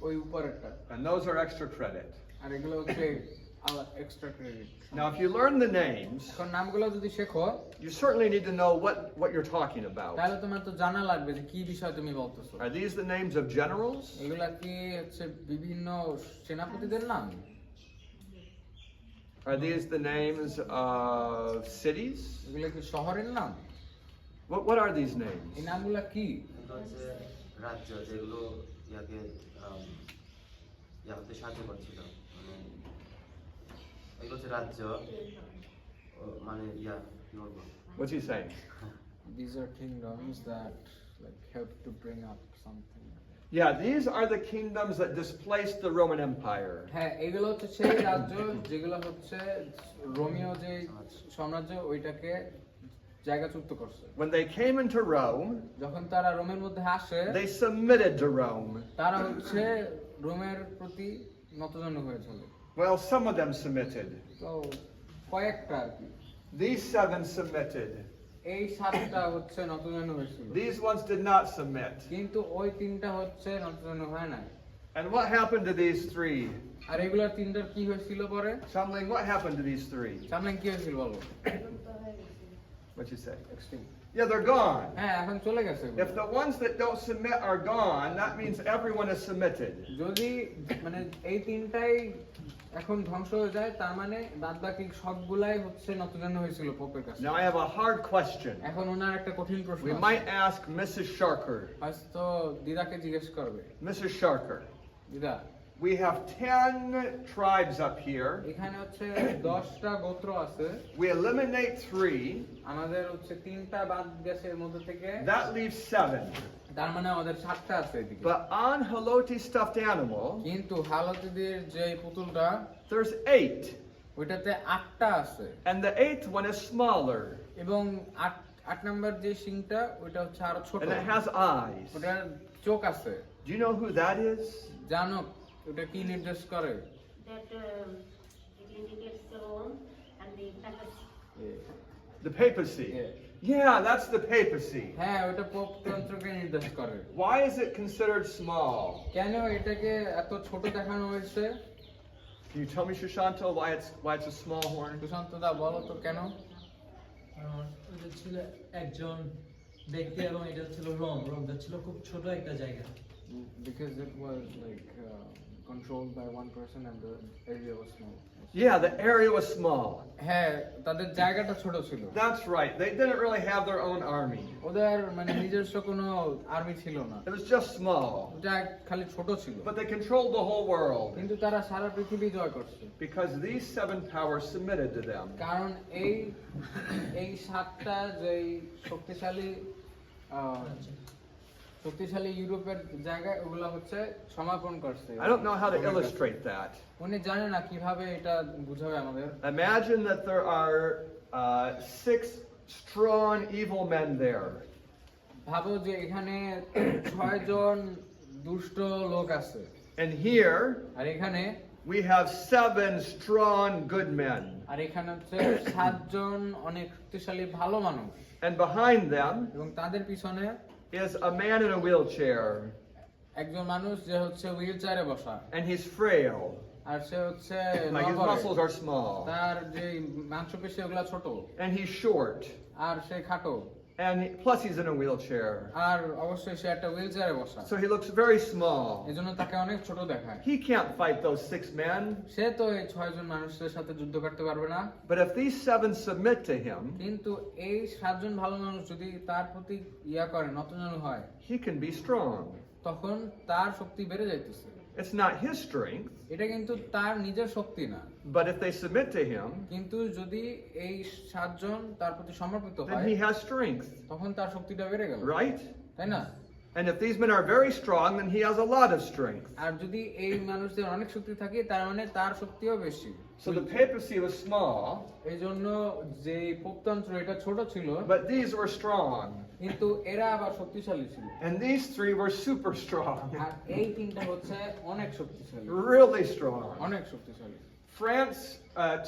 ওই উপরেরটা, And those are extra credit. আর এগুলো হচ্ছে extra credit. Now, if you learn the names, এখন নামগুলো যদি শেখো you certainly need to know what you're talking about. তাহলে তোমার তো জানা লাগবে যে কি বিষয় তুমি বলতেছো। Are these the names of generals? এগুলা কি হচ্ছে বিভিন্ন সেনাপতিদের নাম? Are these the names of cities? এগুলা কি শহরের নাম? What are these এই names? নামগুলা কি? কিন্তু হচ্ছে রাজ্য যেগুলো ইয়াকে ইয়াতে সাহায্য করছিল, মানে এগুলো হচ্ছে রাজ্য মানে ইয়া কি বলবো, What's he saying? These are kingdoms that like help to bring up something. Yeah, these are the kingdoms that displaced the Roman Empire. হ্যাঁ, এগুলো হচ্ছে সেই রাজ্য যেগুলো হচ্ছে রোমীয় যে সাম্রাজ্য ওইটাকে জায়গাচ্যুত করছে। When they came into Rome, যখন তারা রোমের মধ্যে আসে they submitted to Rome. তারা হচ্ছে রোমের প্রতি নতজানু হয়েছিল। Well, some of them submitted. তো কয়েকটা আর কি, These 7 submitted. এই 7টা হচ্ছে নতজানু হয়েছিল, These ones did not submit. কিন্তু ওই 3টা হচ্ছে নতজানু হয় নাই। And what happened to these 3? আর এগুলার 3টার কি হয়েছিল পরে? Shamling, what happened to these 3? সামনে কি হয়েছিল বলো? What'd you say? Extinct. Yeah, they're gone. হ্যাঁ, এখন চলে গেছে এগুলো। If the ones that don't submit are gone, that means everyone is submitted. যদি মানে এই 3টাই এখন ধ্বংস হয়ে যায় তার মানে বাদবাকি সবগুলাই হচ্ছে নতজানু হয়েছিল পোপের কাছে। Now I have a hard question. এখন ওনার একটা কঠিন প্রশ্ন We আছে। might ask Mrs. Sharker. হয়তো দিদাকে জিজ্ঞেস করবে। Mrs. Sharker, দিদা, we have 10 tribes up here. এখানে হচ্ছে 10টা গোত্র আছে, We eliminate 3. আমাদের হচ্ছে 3টা বাদ গেছে এর মধ্যে থেকে, That leaves 7. তার মানে আমাদের 7টা আছে এদিকে। But on Haloti stuffed animal, কিন্তু হালতিদের যে পুতুলটা there's 8. ওইটাতে 8টা আছে, And the 8th one is smaller. এবং 8 নাম্বার যে শিংটা ওইটা হচ্ছে আরো ছোট, And it has eyes. ওটার চোখ আছে। Do you know who that is? জানো ওটা কি নির্দেশ করে? that it indicates the Rome and the papacy. The papacy. Yeah. Yeah, that's the papacy. হ্যাঁ, ওটা পোপ তন্ত্রকে নির্দেশ করে। Why is it considered small? কেন এটাকে এত ছোট দেখানো হয়েছে? Can you tell me, Shushanto, why it's a small horn? সুশান্তদা বলো তো কেন? ওটা ছিল একজন ব্যক্তি এবং এটা ছিল রোমটা ছিল খুব ছোট একটা জায়গা। Because it was like controlled by one person and the area was small. Yeah, the area was small. হ্যাঁ, তাদের জায়গাটা ছোট ছিল। That's right. They didn't really have their own army. ওদের মানে নিজস্ব কোনো আর্মি ছিল না, It was just small. ওটা খালি ছোট ছিল। But they controlled the whole world কিন্তু তারা সারা পৃথিবী জয় করছে, because these 7 powers submitted to them. কারণ এই 7টা যেই শক্তিশালী ইউরোপের জায়গায় ওগুলা হচ্ছে সমাপন করছে। I don't know how to illustrate that. উনি জানে না কিভাবে এটা বুঝাবে আমাদের। Imagine that there are 6 strong evil men there. ভাবো যে এখানে 6 জন দুষ্ট লোক আছে, And here আর এখানে we have 7 strong good men. হচ্ছে 7 জন অনেক শক্তিশালী ভালো মানুষ। And behind them এবং তাদের পিছনে is a man in a wheelchair, একজন মানুষ যে হচ্ছে হুইল চেয়ারে বসা, and he's frail. আর সে হচ্ছে Like his নড়বড়ে। muscles are small, তার যে মাংসপেশি ওগুলা ছোট, and he's short, আর সে খাটো, and plus he's in a wheelchair. আর অবশ্যই সে একটা হুইল চেয়ারে বসা, So he looks very small. এজন্য তাকে অনেক ছোট দেখায়। He can't fight those 6 men. সে তো এই 6 জন মানুষের সাথে যুদ্ধ করতে পারবে না, But if these 7 submit to him, কিন্তু এই 7 জন ভালো মানুষ যদি তার প্রতি ইয়া করে, নতজানু হয়, he can be strong. তখন তার শক্তি বেড়ে যাইতেছে। It's not his strength, এটা কিন্তু তার নিজের শক্তি না, but if they submit to him, কিন্তু যদি এই 7 জন তার প্রতি সমর্পিত then হয়, he has strength, তখন তার শক্তিটা বেড়ে গেল, right? তাই না? And if these men are very strong, then he has a lot of strength. আর যদি এই মানুষদের অনেক শক্তি থাকে, তার মানে তার শক্তিও বেশি। So the papacy was small, এই জন্য যে পোপতন্ত্র এটা ছোট ছিল, but these were strong. কিন্তু এরা আবার শক্তিশালী ছিল। And these 3 were super strong, আর এই তিনটা হচ্ছে অনেক শক্তিশালী, really strong. অনেক শক্তিশালী। France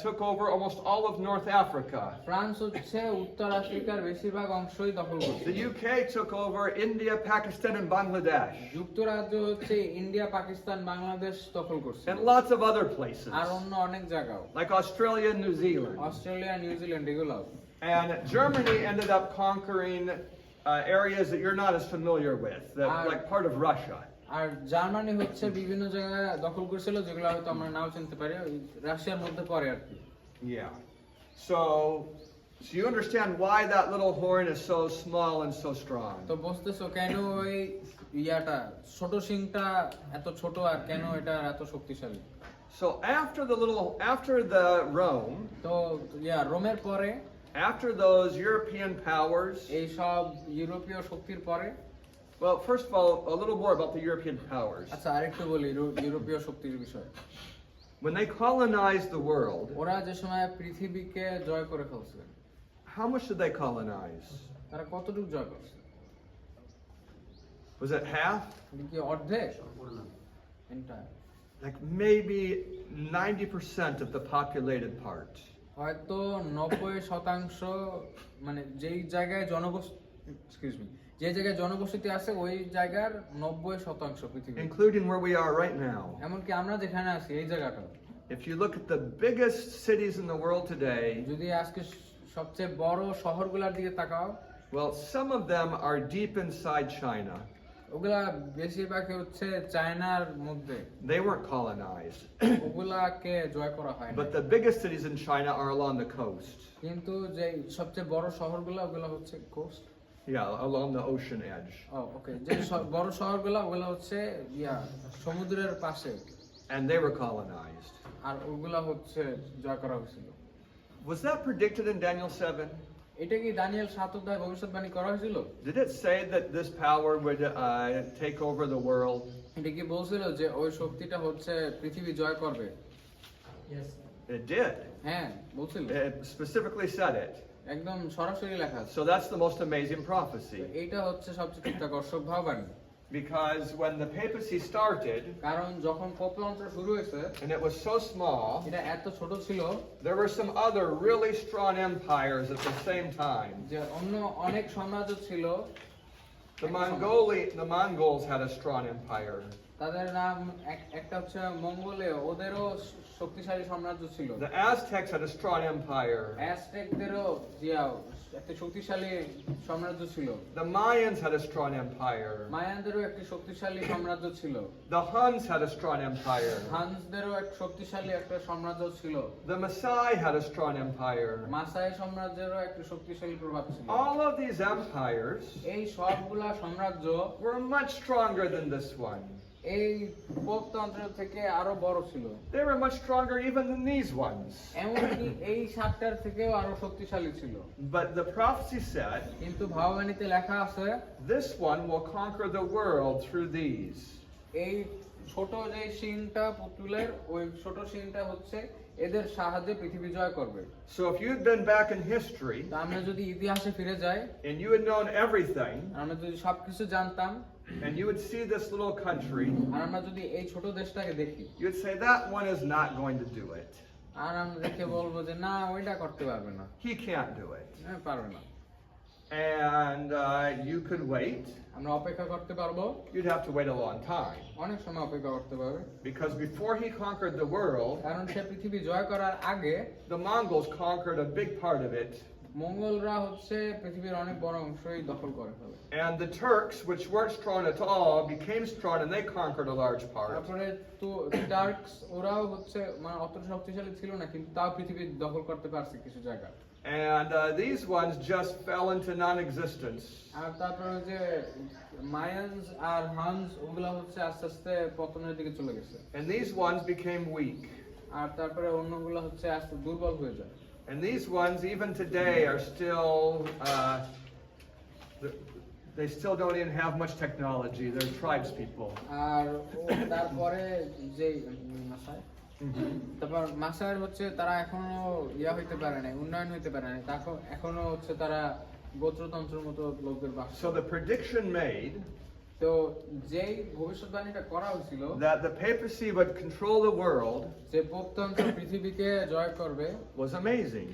took over almost all of North Africa. France হচ্ছে উত্তর আফ্রিকার বেশিরভাগ অংশই দখল করছে। The UK took over India, Pakistan, and Bangladesh, যুক্তরাজ্য হচ্ছে ইন্ডিয়া, পাকিস্তান, বাংলাদেশ দখল করছে, and lots of other places, আর অন্য অনেক জায়গাও, like Australia and New Zealand. Australia, New Zealand এগুলো। And Germany ended up conquering areas that you're not as familiar with, that, like part of Russia. আর জার্মানি হচ্ছে বিভিন্ন জায়গায় দখল করেছিল, যেগুলো হয়তো আমরা নাও চিনতে পারি, ওই রাশিয়ার মধ্যে পড়ে আর কি। Yeah. So you understand why that little horn is so small and so strong. তো বুঝতেছো কেন ওই ইয়াটা ছোট শিংটা এত ছোট, আর কেন এটা এত শক্তিশালী। So after the Rome, তো রোমের পরে, after those European powers, এই সব ইউরোপীয় শক্তির পরে, well, first of all, a little more about the European powers. আচ্ছা আরেকটু বলি ইউরোপীয় শক্তির বিষয়ে। When they colonized the world, ওরা যে সময় পৃথিবীকে জয় করে ফেলছে, how much did they colonize? তারা কতটুকু জয় করছে? Was it half? এটা কি অর্ধেক? সম্পূর্ণ Entire? Like maybe 90% of the populated part. হয়তো 90%, মানে যেই জায়গায় যে জায়গায় জনবসতি আছে ওই জায়গার 90% পৃথিবী, Including where we are right now. এমনকি আমরা যেখানে আছি এই জায়গাটা। If you look at the biggest cities in the world today, যদি আজকে সবচেয়ে বড় শহরগুলোর দিকে তাকাও, well, some of them are deep inside China. ওগুলা বেশিরভাগই হচ্ছে চায়নার মধ্যে, They weren't colonized. ওগুলাকে জয় করা হয় না। But the biggest cities in China are along the coast. কিন্তু যে সবচেয়ে বড় শহরগুলো ওগুলা হচ্ছে coast, Yeah, along the ocean edge. Okay, যে বড় শহরগুলো ওগুলা হচ্ছে সমুদ্রের পাশে, And they were colonized. আর ওগুলা হচ্ছে জয় করা হয়েছিল। Was that predicted in Daniel 7? এটা কি দানিয়েল 7 অধ্যায়ে ভবিষ্যৎবাণী করা হয়েছিল? Did it say that this power would take over the world? এটা কি বলছিল যে ওই শক্তিটা হচ্ছে পৃথিবী জয় করবে? Yes. It did. হ্যাঁ, বলছিল, It specifically said it. একদম সরাসরি লেখা আছে। So that's the most amazing prophecy. এইটা হচ্ছে সবচেয়ে চিত্তাকর্ষক ভাববাণী, Because when the papacy started, কারণ যখন পোপতন্ত্র শুরু হয়েছে, and it was so small, এটা এত ছোট ছিল there were some other really strong empires at the same time. যে অন্য অনেক সাম্রাজ্য ছিল। The Mongols had a strong empire. তাদের নাম একটা হচ্ছে মঙ্গোলীয়, ওদেরও শক্তিশালী সাম্রাজ্য ছিল। The Aztecs had a strong empire. অ্যাজটেকদেরও একটা শক্তিশালী সাম্রাজ্য ছিল। The Mayans had a strong empire. মায়ানদেরও একটি শক্তিশালী সাম্রাজ্য ছিল। The Huns had a strong empire. হানসদেরও এক শক্তিশালী একটা সাম্রাজ্য ছিল। The Maasai had a strong empire. মাসাই সাম্রাজ্যেরও একটি শক্তিশালী প্রভাব ছিল। All of these empires এই সবগুলা সাম্রাজ্য were much stronger than this one. এই পোপতন্ত্র থেকে আরো বড় ছিল। They were much stronger even than these ones. এমনকি এই 7টার থেকেও আরো শক্তিশালী ছিল। But the prophecy said, কিন্তু ভাববাণীতে লেখা আছে this one will conquer the world through these. এই ছোট যে শিংটা পুতুলের, ওই ছোট শিংটা হচ্ছে এদের সাহায্যে পৃথিবী জয় করবে। So if you'd been back in history তা আমরা যদি ইতিহাসে ফিরে যাই, and you had known everything, আমরা যদি সবকিছু জানতাম, and you would see this little country, আর আমরা যদি এই ছোট দেশটাকে দেখি, you'd say that one is not going to do it. আর আমরা দেখে বলবো যে না, ওইটা করতে পারবে না, He can't do it. পারবে না। and you could wait. আমরা অপেক্ষা করতে পারবো, You'd have to wait a long time. অনেক সময় অপেক্ষা করতে পারবে, Because before he conquered the world, কারণ সে পৃথিবী জয় করার আগে the Mongols conquered a big part of it. মঙ্গলরা হচ্ছে পৃথিবীর অনেক বড় অংশই দখল করে ফেলে। And the Turks, which weren't strong at all, became strong and they conquered a large part. তারপরে তো টার্কস ওরাও হচ্ছে মানে অত শক্তিশালী ছিল না, কিন্তু তাও পৃথিবী দখল করতে পারছে কিছু জায়গা। And these ones just fell into non-existence. আর তারপরে ওই যে মায়ানস আর হানস ওগুলা হচ্ছে আস্তে আস্তে পতনের দিকে চলে গেছে, And these ones became weak. আর তারপরে অন্যগুলো হচ্ছে আস্তে দুর্বল হয়ে যায়। And these ones, even today, are still, they still don't even have much technology. They're tribes people. আর তারপরে যে মাসায়, তারপর মাসায় হচ্ছে তারা এখনো ইয়া হইতে পারে নাই, উন্নয়ন হইতে পারে নাই, এখনো হচ্ছে তারা গোত্রতন্ত্রের মতো লোকদের বাস। So the prediction made তো যেই ভবিষ্যৎবাণীটা করা হয়েছিল that the papacy would control the world যে পোপতন্ত্র পৃথিবীকে জয় করবে, was amazing.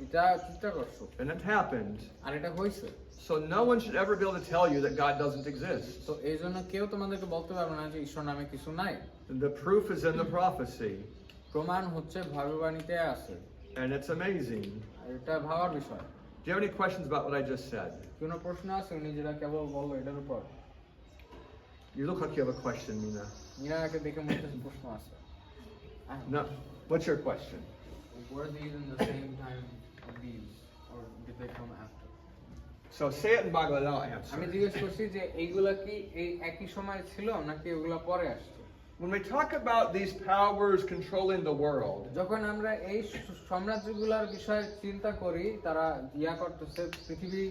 এটা চিত্তাকর্ষক, And it happened. আর এটা হয়েছে। So no one should ever be able to tell you that God doesn't exist. তো এই জন্য কেউ তোমাদেরকে বলতে পারবে না যে ঈশ্বর নামে কিছু নাই। The proof is in the prophecy. প্রমাণ হচ্ছে ভবিষ্যৎবাণীতে আছে, And it's amazing. আর এটা ভাবার বিষয়। Do you have any questions about what I just said? কোনো প্রশ্ন আছে উনি যেটা কেবল বললো এটার উপর? You look like you have a question, Nina. মিনাকে দেখে মনে হচ্ছে প্রশ্ন আছে। No. What's your question? Were these in the same time of these, or did they come after? So say it in Bangla, then I'll আমি answer. জিজ্ঞেস করছি যে এইগুলা কি এই একই সময় ছিল নাকি ওগুলা পরে আসছে? When we talk about these powers controlling the world, যখন আমরা এই সাম্রাজ্যগুলোর বিষয়ে চিন্তা করি, তারা ইয়া করতেছে, পৃথিবী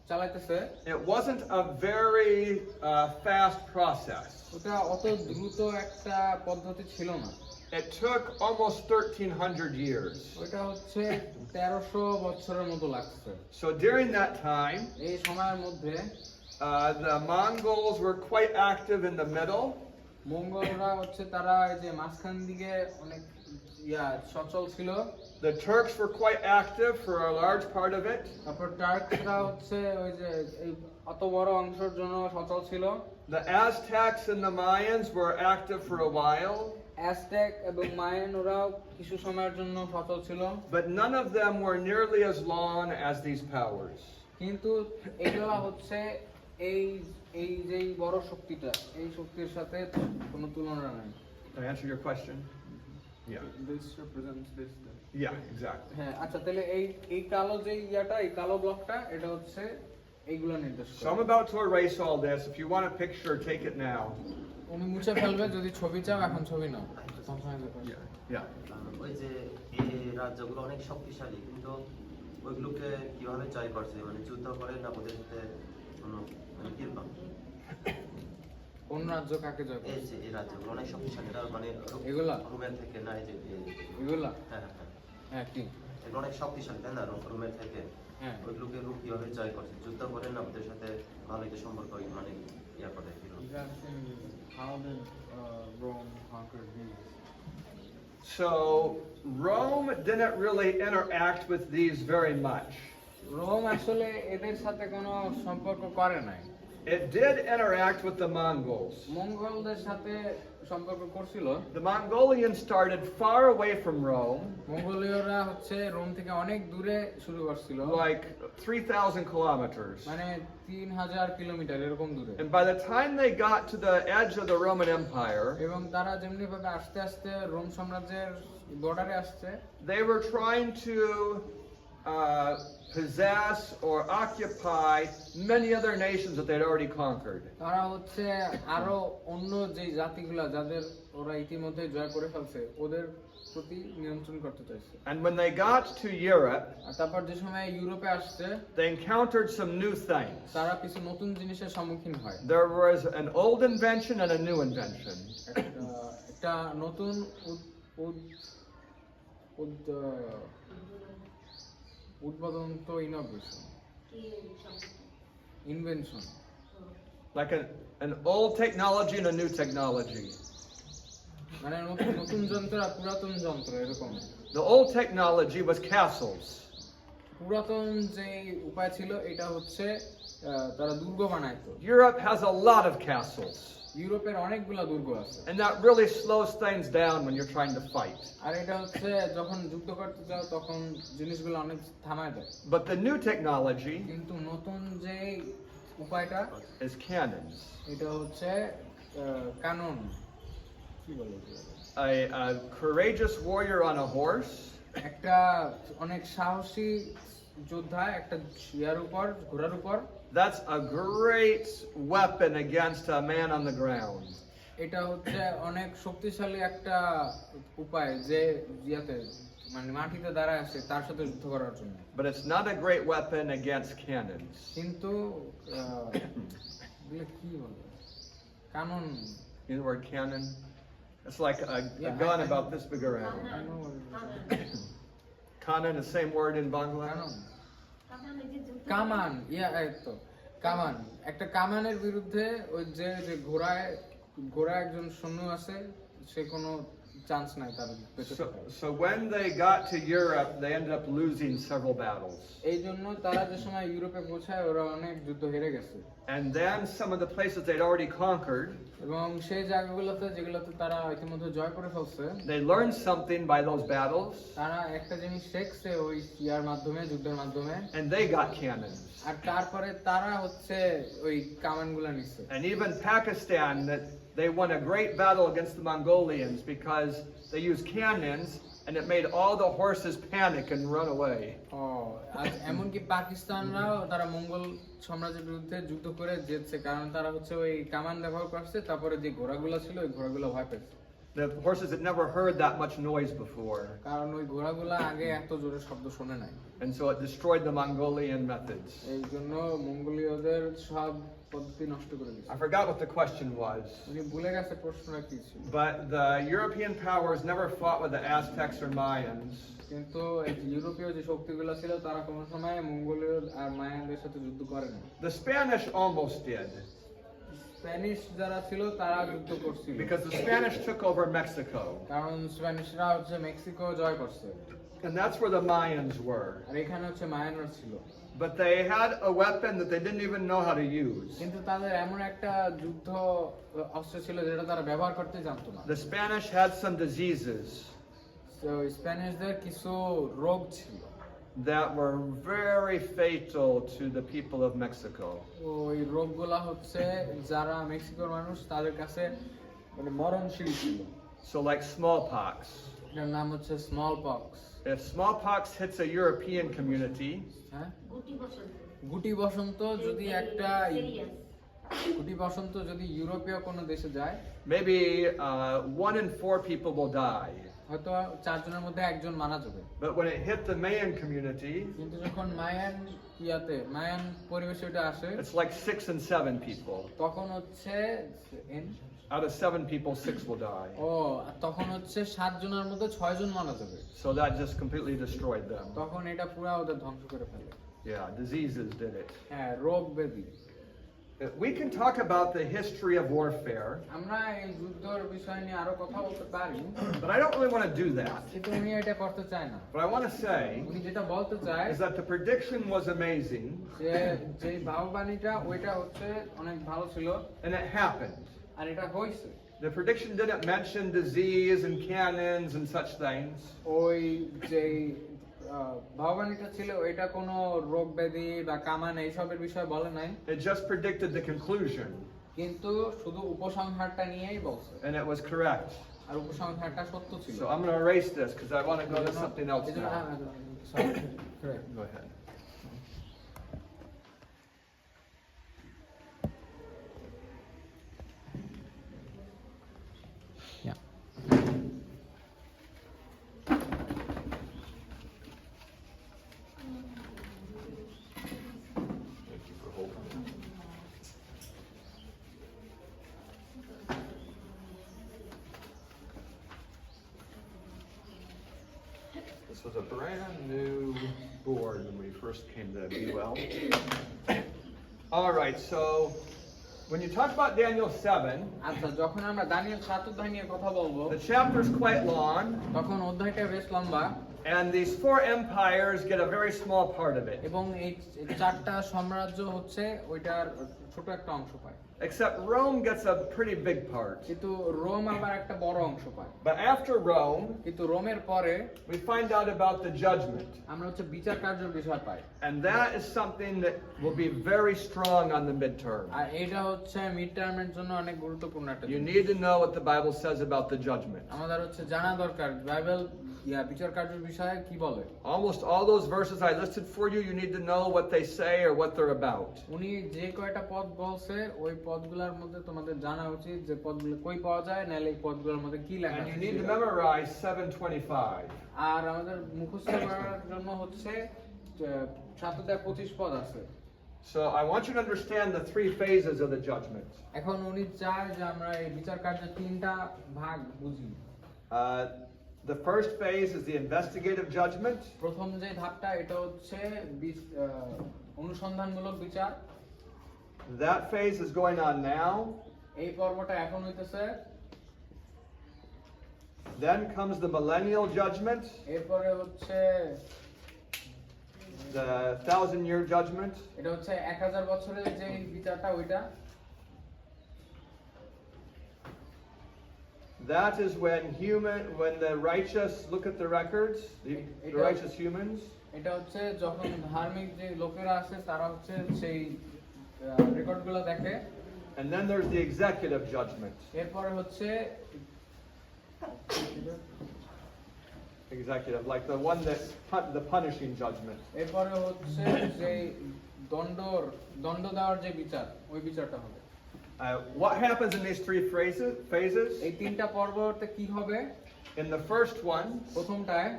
চালাইতেছে, it wasn't a very fast process. ওটা অত দ্রুত একটা পদ্ধতি ছিল না। It took almost 1,300 years. ওইটা হচ্ছে 1300 বছরের মতো লাগছে। So during that time, এই সময়ের মধ্যে the Mongols were quite active in the middle. মঙ্গলরা হচ্ছে তারা এই যে মাঝখান দিকে অনেক ইয়া সচল ছিল। The Turks were quite active for a large part of it. তারপর টার্কসরা হচ্ছে ওই যে এই অত বড় অংশের জন্য সচল ছিল। The Aztecs and the Mayans were active for a while. Aztec এবং মায়ান ওরাও কিছু সময়ের জন্য সচল ছিল, But none of them were nearly as long as these powers. কিন্তু এগুলা হচ্ছে এই এই যে বড় শক্তিটা, এই শক্তির সাথে কোনো তুলনা নাই। Did I answer your question? Yeah. This represents this. Yeah, exactly. হ্যাঁ, আচ্ছা তাহলে এই কালো যে ইয়াটা, এই কালো ব্লকটা, এটা হচ্ছে এইগুলা নির্দেশ So I'm করে। about to erase all this. If you want a picture, take it now. উনি মুছে ফেলবে, যদি ছবি চাও এখন ছবি নাও। Yeah. ওই যে এই রাজ্যগুলো অনেক শক্তিশালী, কিন্তু ওইগুলোকে কিভাবে জয় করছে, মানে যুদ্ধ করে না ওদের সাথে কোনো মানে কিরকম? কোন রাজ্য কাকে জয় এই করে? যে এই রাজ্যগুলো অনেক শক্তিশালী, তার মানে এগুলা? রোমের থেকে না, এই যে এগুলা? হ্যাঁ হ্যাঁ, হ্যাঁ কি? এগুলো অনেক শক্তিশালী তাই না, রোমের থেকে। হ্যাঁ। ওইগুলোকে রূপ কিভাবে জয় করছে, যুদ্ধ করে না ওদের সাথে ভালো একটা সম্পর্ক মানে ইয়া করে কিরকম? How did Rome conquer these? So Rome didn't really interact with these very much. Rome আসলে এদের সাথে কোনো সম্পর্ক করে নাই। It did interact with the Mongols. মঙ্গলদের সাথে সম্পর্ক করছিল। The Mongolians started far away from Rome, মঙ্গোলীয়রা হচ্ছে রোম থেকে অনেক দূরে শুরু করছিল, like 3,000 kilometers. মানে 3000 কিলোমিটার এরকম দূরে। And by the time they got to the edge of the Roman Empire, এবং তারা যেমনি ভাবে আস্তে আস্তে রোম সাম্রাজ্যের বর্ডারে আসছে, they were trying to possess or occupy many other nations that they'd already conquered. তারা হচ্ছে আরো অন্য যে জাতিগুলা যাদের ওরা ইতিমধ্যে জয় করে ফেলছে ওদের প্রতি নিয়ন্ত্রণ করতে চাইছে। And when they got to Europe, আর তারপর যে সময় ইউরোপে আসছে, they encountered some new things. তারা কিছু নতুন জিনিসের সম্মুখীন হয়। There was an old invention and a new invention. একটা নতুন উদ্ভাবন তো innovation, invention, Like an old technology and a new technology. মানে নতুন যন্ত্র আর পুরাতন যন্ত্র এরকম। The old technology was castles. পুরাতন যে উপায় ছিল এটা হচ্ছে তারা দুর্গ বানাইতো। Europe has a lot of castles, ইউরোপের অনেকগুলা দুর্গ আছে, and that really slows things down when you're trying to fight. আর এটা হচ্ছে যখন যুদ্ধ করতে যাও তখন জিনিসগুলো অনেক থামায় দেয়। But the new technology কিন্তু নতুন যে উপায়টা is cannons. এটা হচ্ছে কানন, কি বলে এটাকে? A courageous warrior on a horse একটা অনেক সাহসী যোদ্ধা একটা ইয়ার উপর, ঘোড়ার উপর, that's a great weapon against a man on the ground. এটা হচ্ছে অনেক শক্তিশালী একটা উপায় যে ইয়াতে মানে মাটিতে দাঁড়ায় আছে তার সাথে যুদ্ধ করার জন্য। But it's not a great weapon against cannons. কিন্তু এগুলো কি বলে কানন, You know the word cannon? It's like a Yeah, gun I- about this big around. Cannon, the same word in Bangla. কানন কামান এই যে যুদ্ধ কামান, তো কামান, একটা কামানের বিরুদ্ধে ওই যে যে ঘোড়া একজন সৈন্য আছে, সে কোনো চান্স নাই তার বেঁচে থাকার। So when they got to Europe, they ended up losing several battles. এই জন্য তারা যে সময় ইউরোপে পৌঁছায় ওরা অনেক যুদ্ধ হেরে গেছে, And then some of the places they'd already conquered, এবং সেই জায়গাগুলোতে যেগুলোতে তারা ইতিমধ্যে জয় করে ফেলছে, they learned something by those battles, তারা একটা জিনিস শিখছে ওই ইয়ার মাধ্যমে, যুদ্ধের মাধ্যমে, and they got cannons. আর তারপরে তারা হচ্ছে ওই কামানগুলা নিচ্ছে। And even Pakistan, that they won a great battle against the Mongolians because they used cannons, and it made all the horses panic and run away. ও, আর এমনকি পাকিস্তানরাও তারা মঙ্গল সাম্রাজ্যের বিরুদ্ধে যুদ্ধ করে জিতছে, কারণ তারা হচ্ছে ওই কামান ব্যবহার করছে, তারপরে যে ঘোড়াগুলো ছিল ওই ঘোড়াগুলো ভয় পেয়েছে, The horses had never heard that much noise before, কারণ ওই ঘোড়াগুলো আগে এত জোরে শব্দ শোনে নাই। and so it destroyed the Mongolian methods. এই জন্য মঙ্গোলীয়দের সব পদ্ধতি নষ্ট করে দিয়েছে। I forgot what the question was, উনি ভুলে গেছে প্রশ্নটা কি ছিল, but the European powers never fought with the Aztecs or Mayans. কিন্তু এই যে ইউরোপীয় যে শক্তিগুলো ছিল তারা কোনো সময় মঙ্গোলীয় আর মায়ানদের সাথে যুদ্ধ করে না। The Spanish almost did, Spanish যারা ছিল তারা যুদ্ধ করছিল, because the Spanish took over Mexico, কারণ স্প্যানিশরা হচ্ছে মেক্সিকো জয় করছে, and that's where the Mayans were. আর এখানে হচ্ছে মায়ানরা ছিল। But they had a weapon that they didn't even know how to use. কিন্তু তাদের এমন একটা যুদ্ধ অস্ত্র ছিল যেটা তারা ব্যবহার করতে জানতো না। The Spanish had some diseases তো স্প্যানিশদের কিছু রোগ ছিল that were very fatal to the people of Mexico. ওই রোগগুলা হচ্ছে যারা মেক্সিকোর মানুষ তাদের কাছে মানে মরণশীল ছিল। So like smallpox. এটার নাম হচ্ছে small pox. If smallpox hits a European community, হ্যাঁ, গুটি বসন্ত গুটি বসন্ত যদি একটা সিরিয়াস গুটি বসন্ত যদি ইউরোপীয় কোনো দেশে যায়, maybe 1 in 4 people will die. হয়তো 4 জনের মধ্যে একজন মারা যাবে। But when it hit the Mayan community, কিন্তু যখন মায়ান পরিবেশে এটা আসে, it's like 6 and 7 people. তখন হচ্ছে Out of 7 people, 6 will die. তখন হচ্ছে 7 জনের মধ্যে 6 জন মারা যাবে। So that just completely destroyed them. তখন এটা পুরো ওদের ধ্বংস করে ফেলে। Yeah, diseases did it. হ্যাঁ, রোগ ব্যাধি। We can talk about the history of warfare, আমরা এই যুদ্ধের বিষয় নিয়ে আরো কথা বলতে পারি, but I don't really want to do that. কিন্তু উনি এটা করতে চায় না। What I want to say উনি যেটা বলতে চায় is that the prediction was amazing, যে যে ভবিষ্যবাণীটা ওইটা হচ্ছে অনেক ভালো ছিল, and it happened. আর এটা হয়েছে। The prediction didn't mention disease and cannons and such things. ওই যে ভবিষ্যবাণীটা ছিল ওইটা কোনো রোগ ব্যাধি বা কামান এইসবের বিষয়ে বলে নাই, It just predicted the conclusion, কিন্তু শুধু উপসংহারটা নিয়েই বলছে, and it was correct. আর উপসংহারটা সত্য ছিল। So I'm going to erase this because I want to go to something else এজন্য- now. sorry, correct. Go ahead. Yeah. Thank you for holding. This was a brand new board when we first came to BUL. All right, so when you talk about Daniel 7, আচ্ছা, যখন আমরা দানিয়েল 7 অধ্যায় নিয়ে কথা বলবো, the chapter's quite long, তখন অধ্যায়টা বেশ লম্বা, And these four empires get a very small part of it. এবং এই চারটা সাম্রাজ্য হচ্ছে ওইটার ছোট একটা অংশ পায়, Except Rome gets a pretty big part. কিন্তু রোম আবার একটা বড় অংশ পায়। But after Rome, কিন্তু রোমের পরে we find out about the judgment. আমরা হচ্ছে বিচার কার্যের বিষয় পাই, And that is something that will be very strong on the midterm. আর এটা হচ্ছে মিড টার্মের জন্য অনেক গুরুত্বপূর্ণ একটা You জিনিস। need to know what the Bible says about the judgment. আমাদের হচ্ছে জানা দরকার বাইবেল বিচার কার্যের বিষয়ে কি বলে। Almost all those verses I listed for you, you need to know what they say or what they're about. উনি যে কয়টা পদ বলছে ওই পদগুলোর মধ্যে তোমাদের জানা উচিত যে পদগুলো কই পাওয়া যায়, নাহলে এই পদগুলোর মধ্যে কি লেখা And you আছে need to সেটা। memorize 725. আর আমাদের মুখস্থ করার জন্য হচ্ছে 725 পদ আছে। So I want you to understand the three phases of the judgment. এখন উনি চায় যে আমরা এই বিচার কার্যের তিনটা ভাগ বুঝি। The first phase is the investigative judgment. প্রথম যে ধাপটা এটা হচ্ছে অনুসন্ধানমূলক বিচার। That phase is going on now. এই পর্বটা এখন হইতেছে। Then comes the millennial judgment, এরপরে হচ্ছে the 1,000-year judgment. এটা হচ্ছে 1000 বছরের যে বিচারটা ওইটা। That is when the righteous look at the records, the righteous humans, এটা হচ্ছে যখন ধার্মিক যে লোকেরা আছে তারা হচ্ছে সেই রেকর্ডগুলো দেখে। and then there's the executive judgment. এরপরে হচ্ছে Executive, like the one that's the punishing judgment. এরপরে হচ্ছে যে দণ্ড দেওয়ার যে বিচার ওই বিচারটা হবে। What happens in these three phases? এই তিনটা পর্বতে কি হবে? In the first one, প্রথমটায়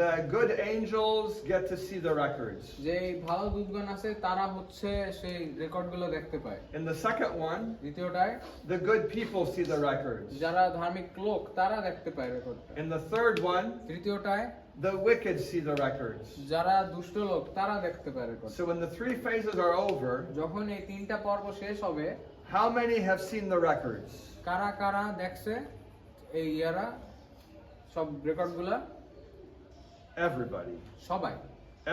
the good angels get to see the records. যে ভালো দূতগণ আছে তারা হচ্ছে সেই রেকর্ডগুলো দেখতে পায়। In the second one, দ্বিতীয়টায় the good people see the records. যারা ধার্মিক লোক তারা দেখতে পায় রেকর্ডটা। In the third one, তৃতীয়টায় the wicked see the records. যারা দুষ্ট লোক তারা দেখতে পায় record. So when the three phases are over, যখন এই তিনটা পর্ব শেষ হবে, how many have seen the records? কারা কারা দেখছে এই সব রেকর্ডগুলা? Everybody. সবাই।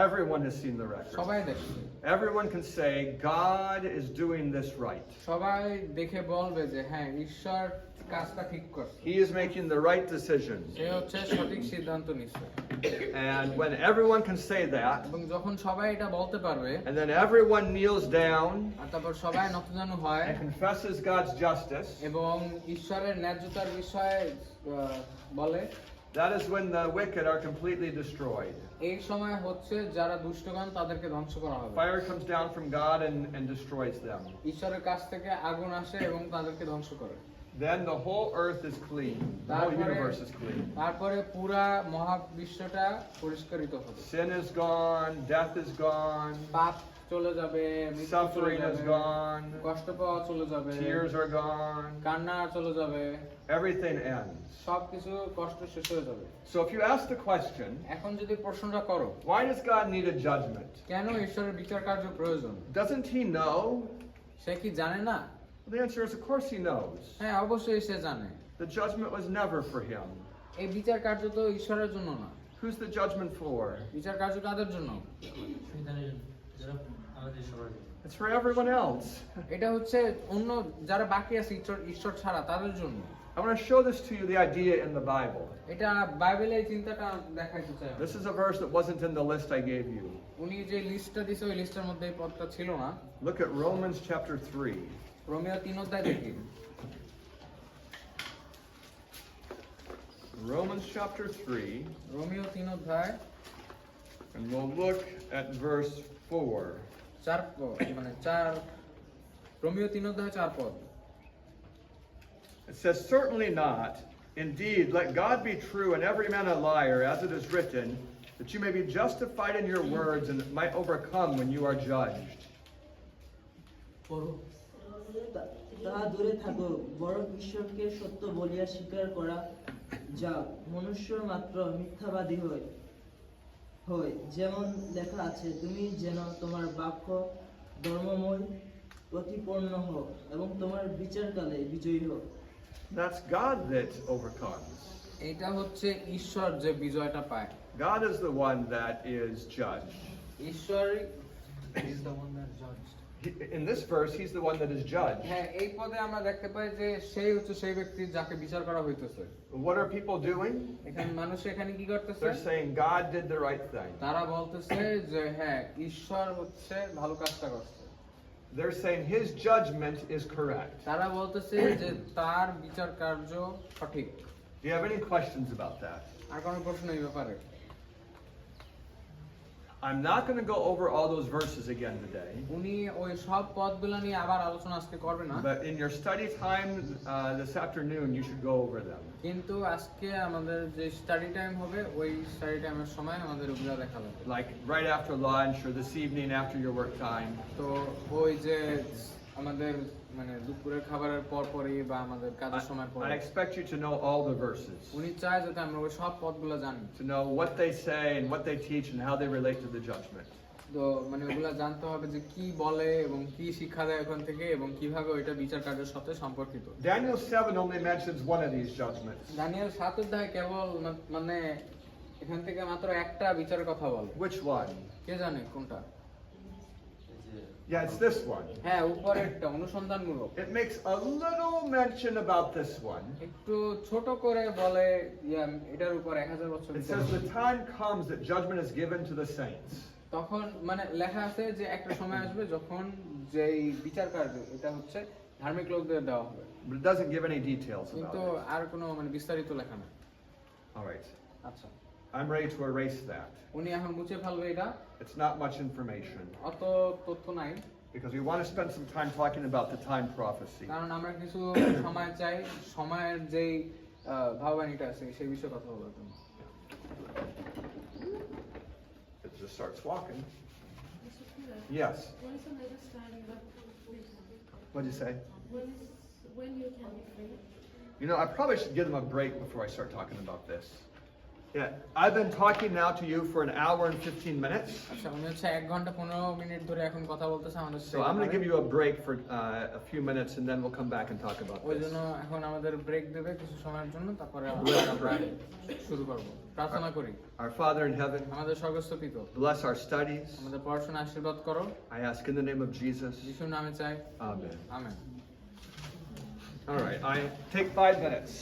Everyone has seen the records. সবাই দেখছে। Everyone can say, God is doing this right. সবাই দেখে বলবে যে হ্যাঁ ঈশ্বর কাজটা ঠিক করছে। He is making the right decision. সে হচ্ছে সঠিক সিদ্ধান্ত নিচ্ছে। And when everyone can say that, এবং যখন সবাই এটা বলতে পারবে, and then everyone kneels down আর তারপর সবাই নতজানু হয় and confesses God's justice, এবং ঈশ্বরের ন্যায্যতার বিষয়ে বলে, that is when the wicked are completely destroyed. এই সময় হচ্ছে যারা দুষ্টগণ তাদেরকে ধ্বংস করা হবে। Fire comes down from God and destroys them. ঈশ্বরের কাছ থেকে আগুন আসে এবং তাদেরকে ধ্বংস করে। Then the whole earth is clean. The whole universe is clean. তারপরে পুরা মহাবিশ্বটা পরিষ্কারিত হবে। Sin is gone, death is gone, পাপ চলে যাবে, মৃত্যু চলে suffering is যাবে, gone, কষ্ট পাওয়া চলে যাবে, tears are gone, কান্না চলে যাবে, everything ends. সবকিছু কষ্ট শেষ হয়ে যাবে। So if you ask the question, এখন যদি প্রশ্নটা করো, why does God need a judgment? কেন ঈশ্বরের বিচার কার্য প্রয়োজন? Doesn't he know? সে কি জানে না? Well, the answer is, of course he knows. হ্যাঁ, অবশ্যই সে জানে। The judgment was never for him. এই বিচার কার্য তো ঈশ্বরের জন্য না। Who's the judgment for? বিচার কার্য কাদের জন্য? যারা আমাদের সমাজে It's for everyone else. এটা হচ্ছে অন্য যারা বাকি আছে ঈশ্বর ছাড়া তাদের জন্য। I want to show this to you, the idea in the Bible. এটা বাইবেলের চিন্তাটা দেখাইতে চাই। This is a verse that wasn't in the list I gave you. উনি যে লিস্টটা দিছে ওই লিস্টের মধ্যে এই পদটা ছিল না। Look at Romans chapter 3. Romeo 3 অধ্যায় দেখি। Romans chapter 3, রোমিও 3 অধ্যায় and we'll look at verse 4. 4 Romeo 3 অধ্যায় 4 পদ। It says, certainly not. Indeed, let God be true and every man a liar, as it is written, that you may be justified in your words and might overcome when you are judged. তাহা দূরে থাকো, বরং ঈশ্বরকে সত্য বলিয়া স্বীকার করা যাক। মনুষ্য মাত্র মিথ্যাবাদী হয়, যেমন লেখা আছে, তুমি যেন তোমার বাক্য ধর্মময় প্রতিপন্ন হও এবং তোমার বিচারকালে বিজয়ী হও। That's God that overcomes. এটা হচ্ছে ঈশ্বর যে বিজয়টা পায়। God is the one that is judged. ঈশ্বরই is the one that judged. In this verse, he's the one that is judged. হ্যাঁ, এই পদে আমরা দেখতে পাই যে সেই হচ্ছে সেই ব্যক্তি যাকে বিচার করা হইতেছে। What are people doing? এখানে মানুষ এখানে কি করতেছে? They're saying God did the right thing. তারা বলতেছে যে হ্যাঁ, ঈশ্বর হচ্ছে ভালো কাজটা করছে। They're saying his judgment is correct. তারা বলতেছে যে তার বিচার কার্য সঠিক। Do you have any questions about that? আর কোনো প্রশ্ন এই ব্যাপারে? I'm not going to go over all those verses again today. উনি ওই সব পদগুলো নিয়ে আবার আলোচনা আজকে করবে না, But in your study time this afternoon, you should go over them. কিন্তু আজকে আমাদের যে স্টাডি টাইম হবে ওই স্টাডি টাইমের সময় আমাদের ওগুলো দেখা লাগবে। Like right after lunch or this evening after your work time. তো ওই যে আমাদের মানে দুপুরের খাবারের পর পরই বা আমাদের কাজের সময় পর I expect you to know all the verses. উনি চায় যাতে আমরা ওই সব পদগুলো জানি, To know what they say and what they teach and how they relate to the judgment. তো মানে ওগুলা জানতে হবে যে কি বলে এবং কি শিক্ষা দেয় ওখান থেকে এবং কিভাবে ওইটা বিচার কার্যের সাথে সম্পর্কিত। Daniel 7 only mentions one of these judgments. Daniel 7 অধ্যায় কেবল মানে এখান থেকে মাত্র একটা বিচারের কথা বলে। Which one? কে জানে কোনটা? এই যে Yeah, it's this one. হ্যাঁ, উপরেরটা অনুসন্ধানমূলক। It makes a little mention about this one. একটু ছোট করে বলে এটার উপর 1000 বছর It says the time comes that judgment is given to the saints. তখন মানে লেখা আছে যে একটা সময় আসবে যখন যেই বিচার কার্য এটা হচ্ছে ধার্মিক লোকদের দেওয়া হবে, But it doesn't give any details কিন্তু about it. আর কোনো মানে বিস্তারিত লেখা না। All right. আচ্ছা, I'm ready to erase that. উনি এখন মুছে ফেলবে এটা, It's not much information অত তথ্য নাই, because we want to spend some time talking about the time prophecy. কারণ আমরা কিছু সময় চাই সময়ের যেই ভাববাণীটা আছে সেই বিষয়ে কথা বলার জন্য। It just starts walking. Yes. When is the next starting up? What'd you say? When you can be free? You know, I probably should give them a break before I start talking about this. Yeah, I've been talking now to you for an hour and 15 minutes. আচ্ছা, উনি হচ্ছে 1 ঘন্টা 15 মিনিট ধরে এখন কথা বলতেছে আমাদের সাথে। So I'm going to give you a break for a few minutes and then we'll come back and talk about ওই this. জন্য এখন আমাদের ব্রেক দেবে কিছু সময়ের জন্য, তারপরে আমরা শুরু করব। প্রার্থনা করি। Our Father in heaven, আমাদের স্বর্গস্থ পিতা, bless our studies. আমাদের পড়াশোনা আশীর্বাদ করো, I ask in the name of Jesus. যিশুর নামে চাই, Amen. Amen. All right, I take 5 minutes.